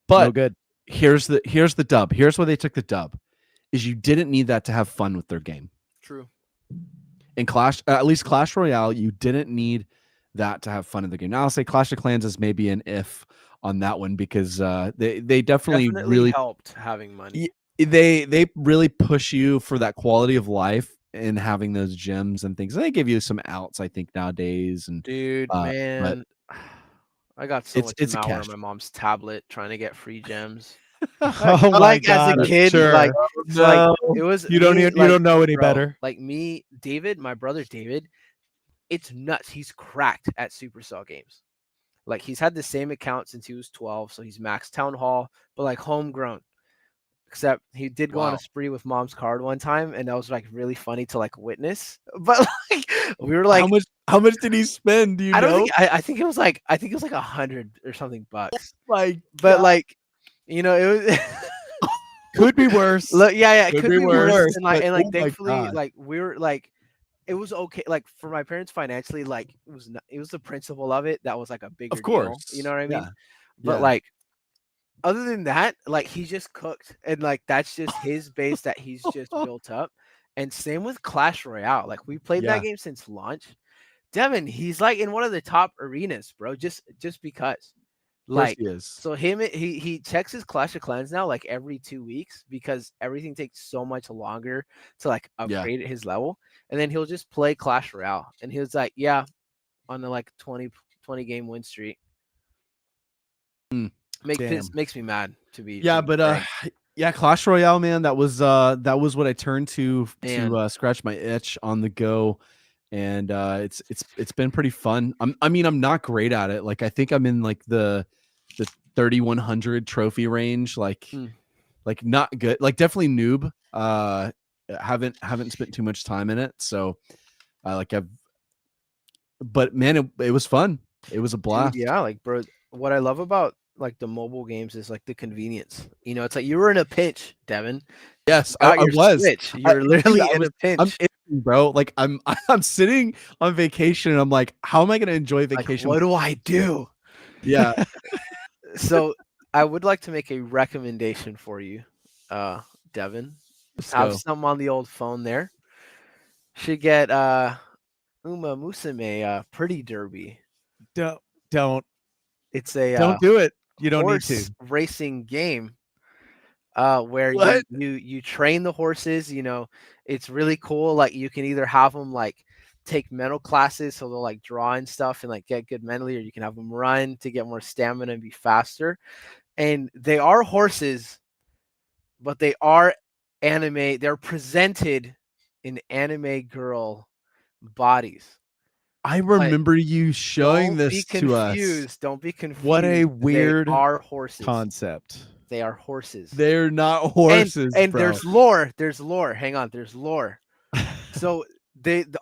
but no good. Here's the dub. Here's where they took the dub: is you didn't need that to have fun with their game. True. In at least Clash Royale, you didn't need that to have fun in the game. Now I'll say Clash of Clans is maybe an if on that one, because they definitely really helped having money. They really push you for that quality of life and having those gems and things. And they give you some outs, I think, nowadays. And Dude, man, I got so much malware on my mom's tablet trying to get free gems. Oh my God! As a kid, sure. like it was you don't me, you don't know any better. Like me, David, my brother David, it's nuts. He's cracked at Supercell games. Like he's had the same account since he was 12, so he's max Town Hall, but like homegrown. Except he did go on Wow. a spree with mom's card one time, and that was like really funny to like witness. But like we were How like, much? How much did he spend? Do you I don't know? think I think it was like 100 or something bucks. My But God. like, it was Could be worse. look, yeah, it Could could be be worse. worse, And like but oh my thankfully, God. like we were like, it was okay. Like for my parents financially, like it was the principle of it that was like a bigger Of deal. You course. know what I mean? Yeah. But Yeah. like other than that, like he just cooked, and like that's just his base that he's just built up. And same with Clash Royale. Like we played that Yeah. game since launch. Devin, he's like in one of the top arenas, bro. Just because. Of course Like he is. so he checks his Clash of Clans now like every 2 weeks because everything takes so much longer to like Yeah. upgrade at his level. And then he'll just play Clash Royale. And he was like, yeah, on the like 20 game win streak. Mm. Makes me mad to be Yeah, to be but frank. yeah, Clash Royale, man, that was what I turned to And scratch my itch on the go, and it's been pretty fun. I mean, I'm not great at it. Like I think I'm in like the 3100 trophy range, like Mm. like not good, like definitely noob. Haven't spent too much time in it, so like but man, it was fun. It was a blast. dude, yeah, like bro, what I love about like the mobile games is like the convenience. It's like you were in a pinch, Devin. Yes, Got I your was. Switch. You're literally in a I'm pinch. itching, bro. Like I'm I'm sitting on vacation and I'm like, how am I gonna enjoy Like, vacation? what do I do? Yeah. So I would like to make a recommendation for you, Devin. Let's Have go. some on the old phone there. Should get Uma Musume Pretty Derby. Don't It's a do it. You don't need to. horse racing game where What? you train the horses. It's really cool. Like you can either have them like take mental classes so they'll like draw and stuff and like get good mentally, or you can have them run to get more stamina and be faster. And they are horses, but they are anime. They're presented in anime girl bodies. I remember you showing Don't be this to us. confused. Don't be confused. What a weird They are horses. concept. They are horses. They're not horses, and bro. there's lore. There's lore. Hang on. There's lore. So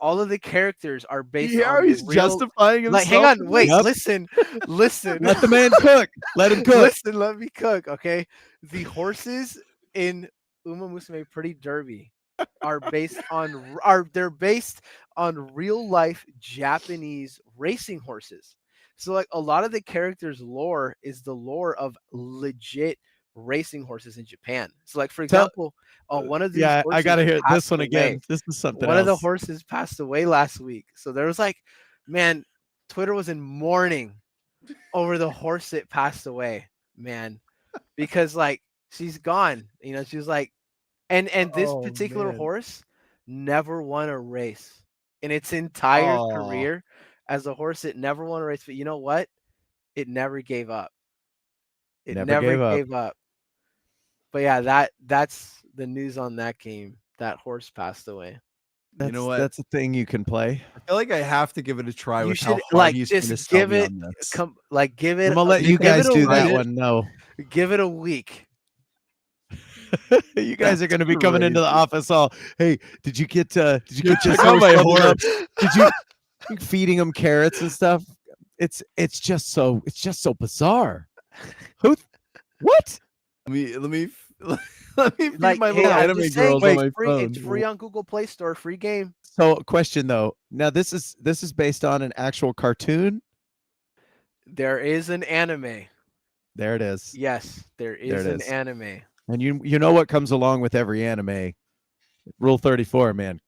all of the characters are based Yeah, on he's real, justifying himself. like, hang on, wait, Yep. listen. Let the man cook. Let him cook. Listen, let me cook, okay? The horses in Uma Musume Pretty Derby are based on real life Japanese racing horses. So like a lot of the characters' lore is the lore of legit racing horses in Japan. So like for example, one of these Yeah, I gotta horses hear this passed one again. away. This is something One else. of the horses passed away last week. So there was like, man, Twitter was in mourning over the horse that passed away, man, because like she's gone. She was like, and this Oh, particular man. horse never won a race in its entire Aw. career as a horse. It never won a race, but you know what? It never gave up. It Never never gave up. gave up. But yeah, that's the news on that game. That horse passed away. That's, You know what? That's a thing you can play. I feel like I have to give it a try You with how should hard like he's going to just sell give me it, on this. give it. I'm gonna let give you it guys a do that week. one. No, Give it a week. you guys are That's going to be coming into the crazy. office all. Hey, did you get your check out horse my leveled up? horse. Did you feeding them carrots and stuff? It's just so bizarre. What? Let me let me feed Like, my hey, little I'm anime just saying, girls on wait, my phone. it's free on Google Play Store. Free game. So, question though. Now this is based on an actual cartoon. There is an anime. There it is. Yes, there There is it an is. anime. And you know what comes along with every anime? Rule 34, man.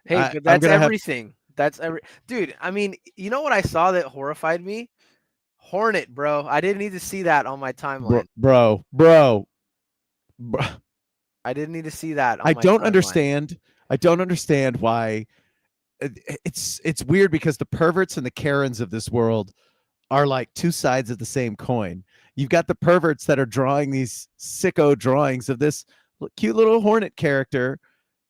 Hey, I'm but that's gonna have- everything. That's dude. I mean, you know what I saw that horrified me? Hornet, bro. I didn't need to see that on my timeline. Bro. I didn't need to see that. On I my don't timeline. understand why. It's weird because the perverts and the Karens of this world are like two sides of the same coin. You've got the perverts that are drawing these sicko drawings of this cute little hornet character,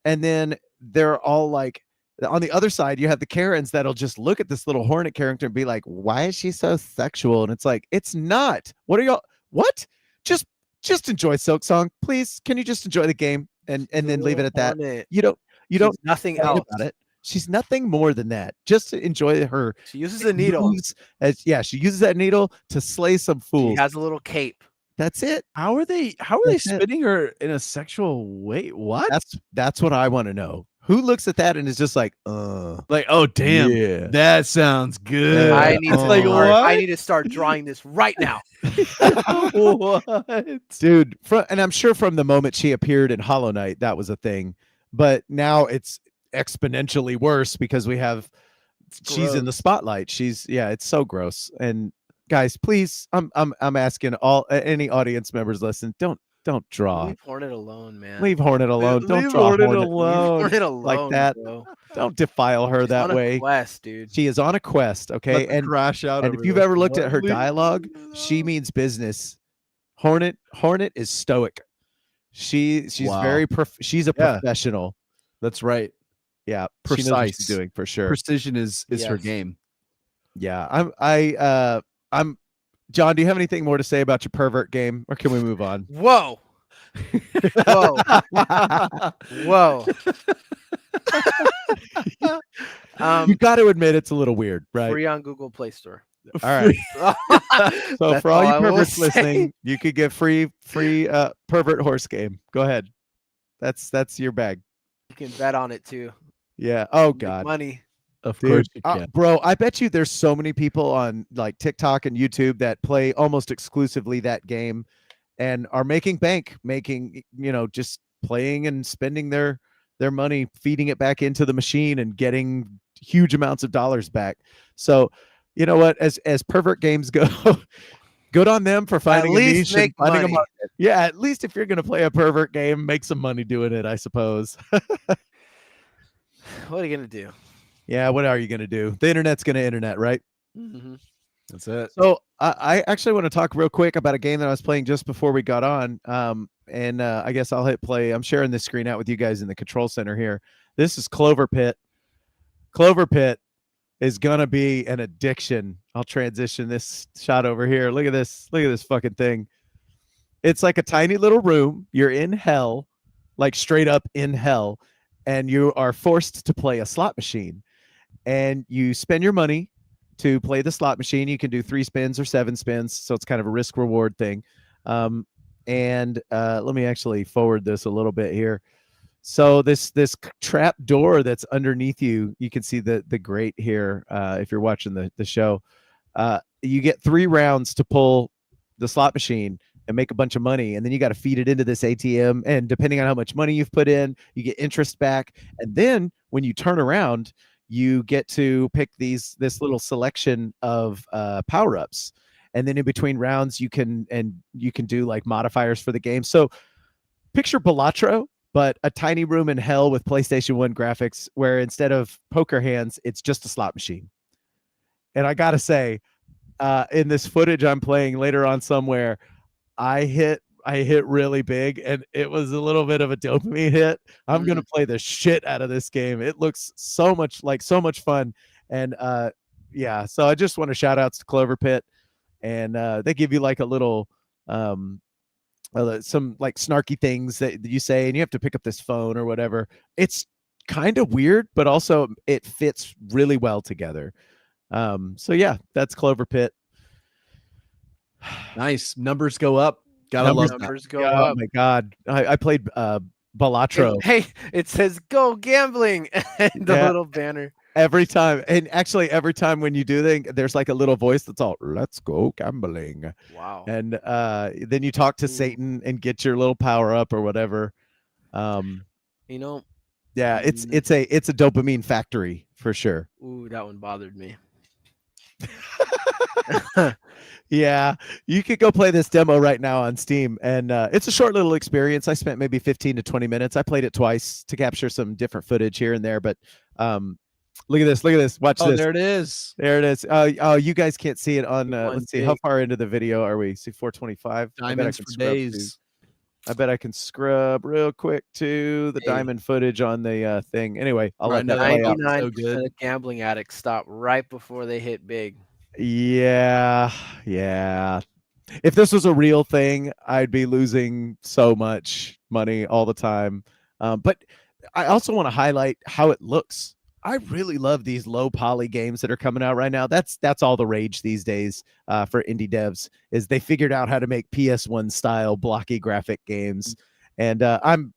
and then they're all like, on the other side, you have the Karens that'll just look at this little hornet character and be like, why is she so sexual? And it's like, it's not. What are y'all? What? Just just enjoy Silksong, please. Can you just enjoy the game and then leave it at that? Hornet. You don't She's nothing complain else. about it. She's nothing more than that. Just to enjoy her. She uses a needle. She uses that needle to slay some She fools. has a little cape. That's it. How are they That's it. spinning her in a sexual way? What? That's what I want to know. Who looks at that and is just like, Like, oh damn, yeah. that sounds good. I need to Like, start, what? I need to start drawing this right now. What? Dude, and I'm sure from the moment she appeared in Hollow Knight, that was a thing. But now it's exponentially worse because she's in the spotlight. It's so gross. And guys, please, I'm asking any audience members listen, don't draw. Leave Hornet alone, man. Leave Hornet alone. Don't Leave draw Hornet Hornet. Leave alone. Hornet alone, like that. bro. Don't defile her She's that on a way. quest, dude. She is on a quest, okay? Let the crash out. And over if you've this. ever looked at her Leave dialogue, it she alone. means business. Hornet is stoic. She's Wow. very she's a Yeah. professional. That's right. Yeah, she knows what she's Precise. doing for sure. Precision is her Yes. game. Yeah, I'm John, do you have anything more to say about your pervert game, or can we move on? Whoa. Whoa. Whoa. You got to admit it's a little weird, right? Free on Google Play Store. All right. So That's for all you I will perverts say. listening, you could get free pervert horse game. Go ahead. That's your bag. You can bet on it too. Yeah. Oh Make God. money. Of Dude, course you can. bro, I bet you there's so many people on like TikTok and YouTube that play almost exclusively that game and are making bank, just playing and spending their money, feeding it back into the machine and getting huge amounts of dollars back. So, you know what, as pervert games go, good on them for finding a least niche make and finding a money. market. Yeah, at least if you're going to play a pervert game, make some money doing it, I suppose. What are you gonna do? Yeah, what are you going to do? The internet's going to internet, right? Mm-hmm. That's it. So I actually want to talk real quick about a game that I was playing just before we got on. And I guess I'll hit play. I'm sharing this screen out with you guys in the control center here. This is Clover Pit. Clover Pit is going to be an addiction. I'll transition this shot over here. Look at this. Look at this fucking thing. It's like a tiny little room. You're in hell, like straight up in hell. And you are forced to play a slot machine. And you spend your money to play the slot machine. You can do 3 spins or 7 spins. So it's kind of a risk reward thing. Let me actually forward this a little bit here. So this trap door that's underneath you, you can see the grate here. If you're watching the show, you get 3 rounds to pull the slot machine and make a bunch of money. And then you got to feed it into this ATM. And depending on how much money you've put in, you get interest back. And then when you turn around, you get to pick this little selection of power-ups. And then in between rounds, you can do like modifiers for the game. So picture Balatro, but a tiny room in hell with PlayStation 1 graphics, where instead of poker hands, it's just a slot machine. And I gotta say, in this footage I'm playing later on somewhere, I hit really big, and it was a little bit of a dopamine hit. I'm gonna play the shit out of this game. It looks so much fun. And yeah, so I just want to shout outs to Clover Pit. And they give you like a little some like snarky things that you say, and you have to pick up this phone or whatever. It's kind of weird, but also it fits really well together. So yeah, that's Clover Pit. Nice. Numbers go up. Gotta love that. Numbers go Oh up. my God. I played Balatro. Hey, it says "Go gambling" and the Yeah. little banner. Every time. And actually every time when you do that, there's like a little voice that's all, "Let's go gambling." Wow. And then you talk to Ooh. Satan and get your little power up or whatever. You know, Yeah, it's a dopamine factory for sure. ooh, that one bothered me. Yeah, you could go play this demo right now on Steam, and it's a short little experience. I spent maybe 15 to 20 minutes. I played it twice to capture some different footage here and there, but look at this. Look at this. Watch Oh, this. there it is. There it is. Oh, you guys can't see it on. One Let's see, how big- far into the video are we? See, 425. Diamonds for days. I bet I can scrub real quick to the Hey. diamond footage on the thing. Anyway, I'll Right, let that no, play out. 99% good. of gambling addicts stop right before they hit big. Yeah. If this was a real thing, I'd be losing so much money all the time. But I also want to highlight how it looks. I really love these low poly games that are coming out right now. That's all the rage these days for indie devs is they figured out how to make PS1 style blocky graphic games, and I'm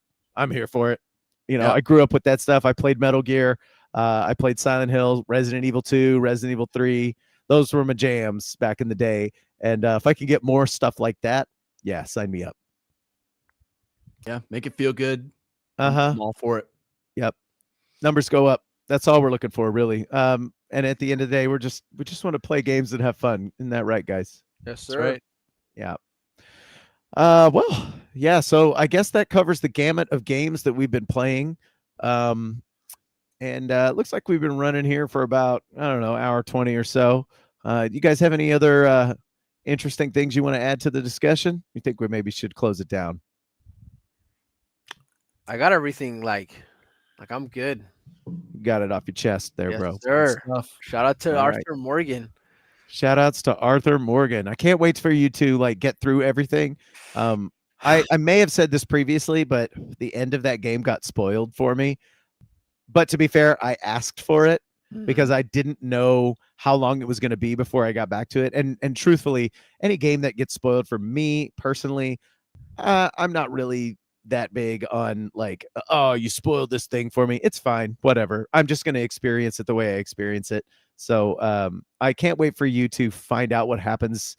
here for it. You know, Yeah. I grew up with that stuff. I played Metal Gear. I played Silent Hill, Resident Evil 2, Resident Evil 3. Those were my jams back in the day. And if I can get more stuff like that, yeah, sign me up. Yeah, make it feel good. Uh-huh. I'm all for it. Yep. Numbers go up. That's all we're looking for, really. And at the end of the day, we just want to play games and have fun. Isn't that right, guys? Yes, That's sir. right. Yeah. Well, yeah, so I guess that covers the gamut of games that we've been playing. And it looks like we've been running here for about, I don't know, hour 20 or so. You guys have any other interesting things you want to add to the discussion? You think we maybe should close it down? I got everything like I'm good. You got it off your chest there, Yes, bro. Good sir. stuff. Shout out to All right. Arthur Morgan. Shout outs to Arthur Morgan. I can't wait for you to like get through everything. I may have said this previously, but the end of that game got spoiled for me. But to be fair, I asked for it because I didn't know how long it was going to be before I got back to it. And truthfully, any game that gets spoiled for me personally, I'm not really that big on like, oh, you spoiled this thing for me. It's fine, whatever. I'm just going to experience it the way I experience it. So I can't wait for you to find out what happens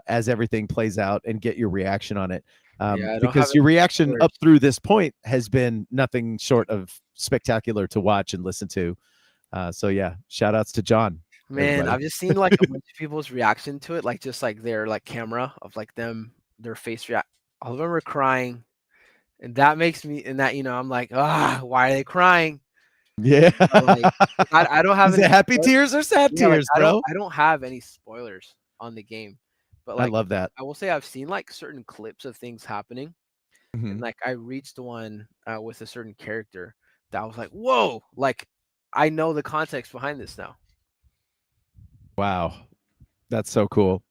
as everything plays out and get your reaction on it. Yeah, I don't have Because your any reaction spoilers. up through this point has been nothing short of spectacular to watch and listen to. So yeah, shout outs to John. Man, everybody. I've just seen like a bunch of people's reaction to it, like just like their like camera of like their face react. All of them are crying, and that makes me and that I'm like, why are they crying? Yeah. But, like, I don't have Is any it happy spoil- tears or sad yeah, like, tears, bro? I don't have any spoilers on the game, but I like love that. I will say I've seen like certain clips of things happening, Mhm. and like I reached one with a certain character that I was like, whoa, like I know the context behind this now. Wow. That's so cool.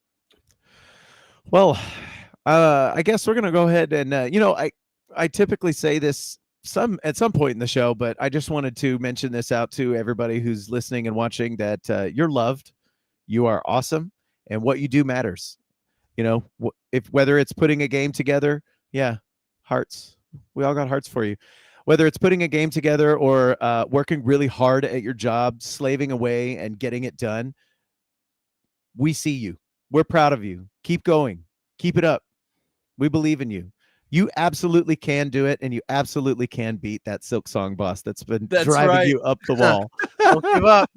Well, I guess we're gonna go ahead and I typically say this at some point in the show, but I just wanted to mention this out to everybody who's listening and watching that you're loved, you are awesome, and what you do matters. You know, if whether it's putting a game together, yeah, hearts. We all got hearts for you. Whether it's putting a game together or working really hard at your job, slaving away and getting it done, we see you. We're proud of you. Keep going. Keep it up. We believe in you. You absolutely can do it, and you absolutely can beat that Silksong boss that's been That's driving right. you up the wall. Don't give up.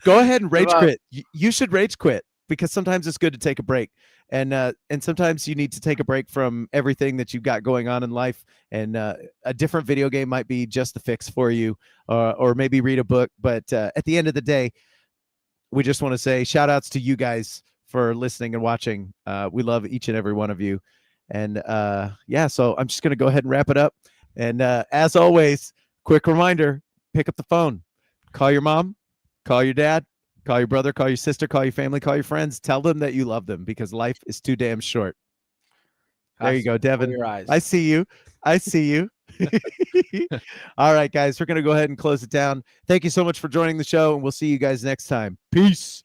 Go ahead and rage Give up. quit. You should rage quit because sometimes it's good to take a break, and sometimes you need to take a break from everything that you've got going on in life. And a different video game might be just the fix for you, or maybe read a book. But at the end of the day, we just want to say shout outs to you guys for listening and watching. We love each and every one of you. And yeah, so I'm just going to go ahead and wrap it up. And as always, quick reminder, pick up the phone, call your mom, call your dad, call your brother, call your sister, call your family, call your friends. Tell them that you love them because life is too damn short. There you go, Devin. Your eyes. I see you. I see you. All right, guys, we're going to go ahead and close it down. Thank you so much for joining the show, and we'll see you guys next time. Peace.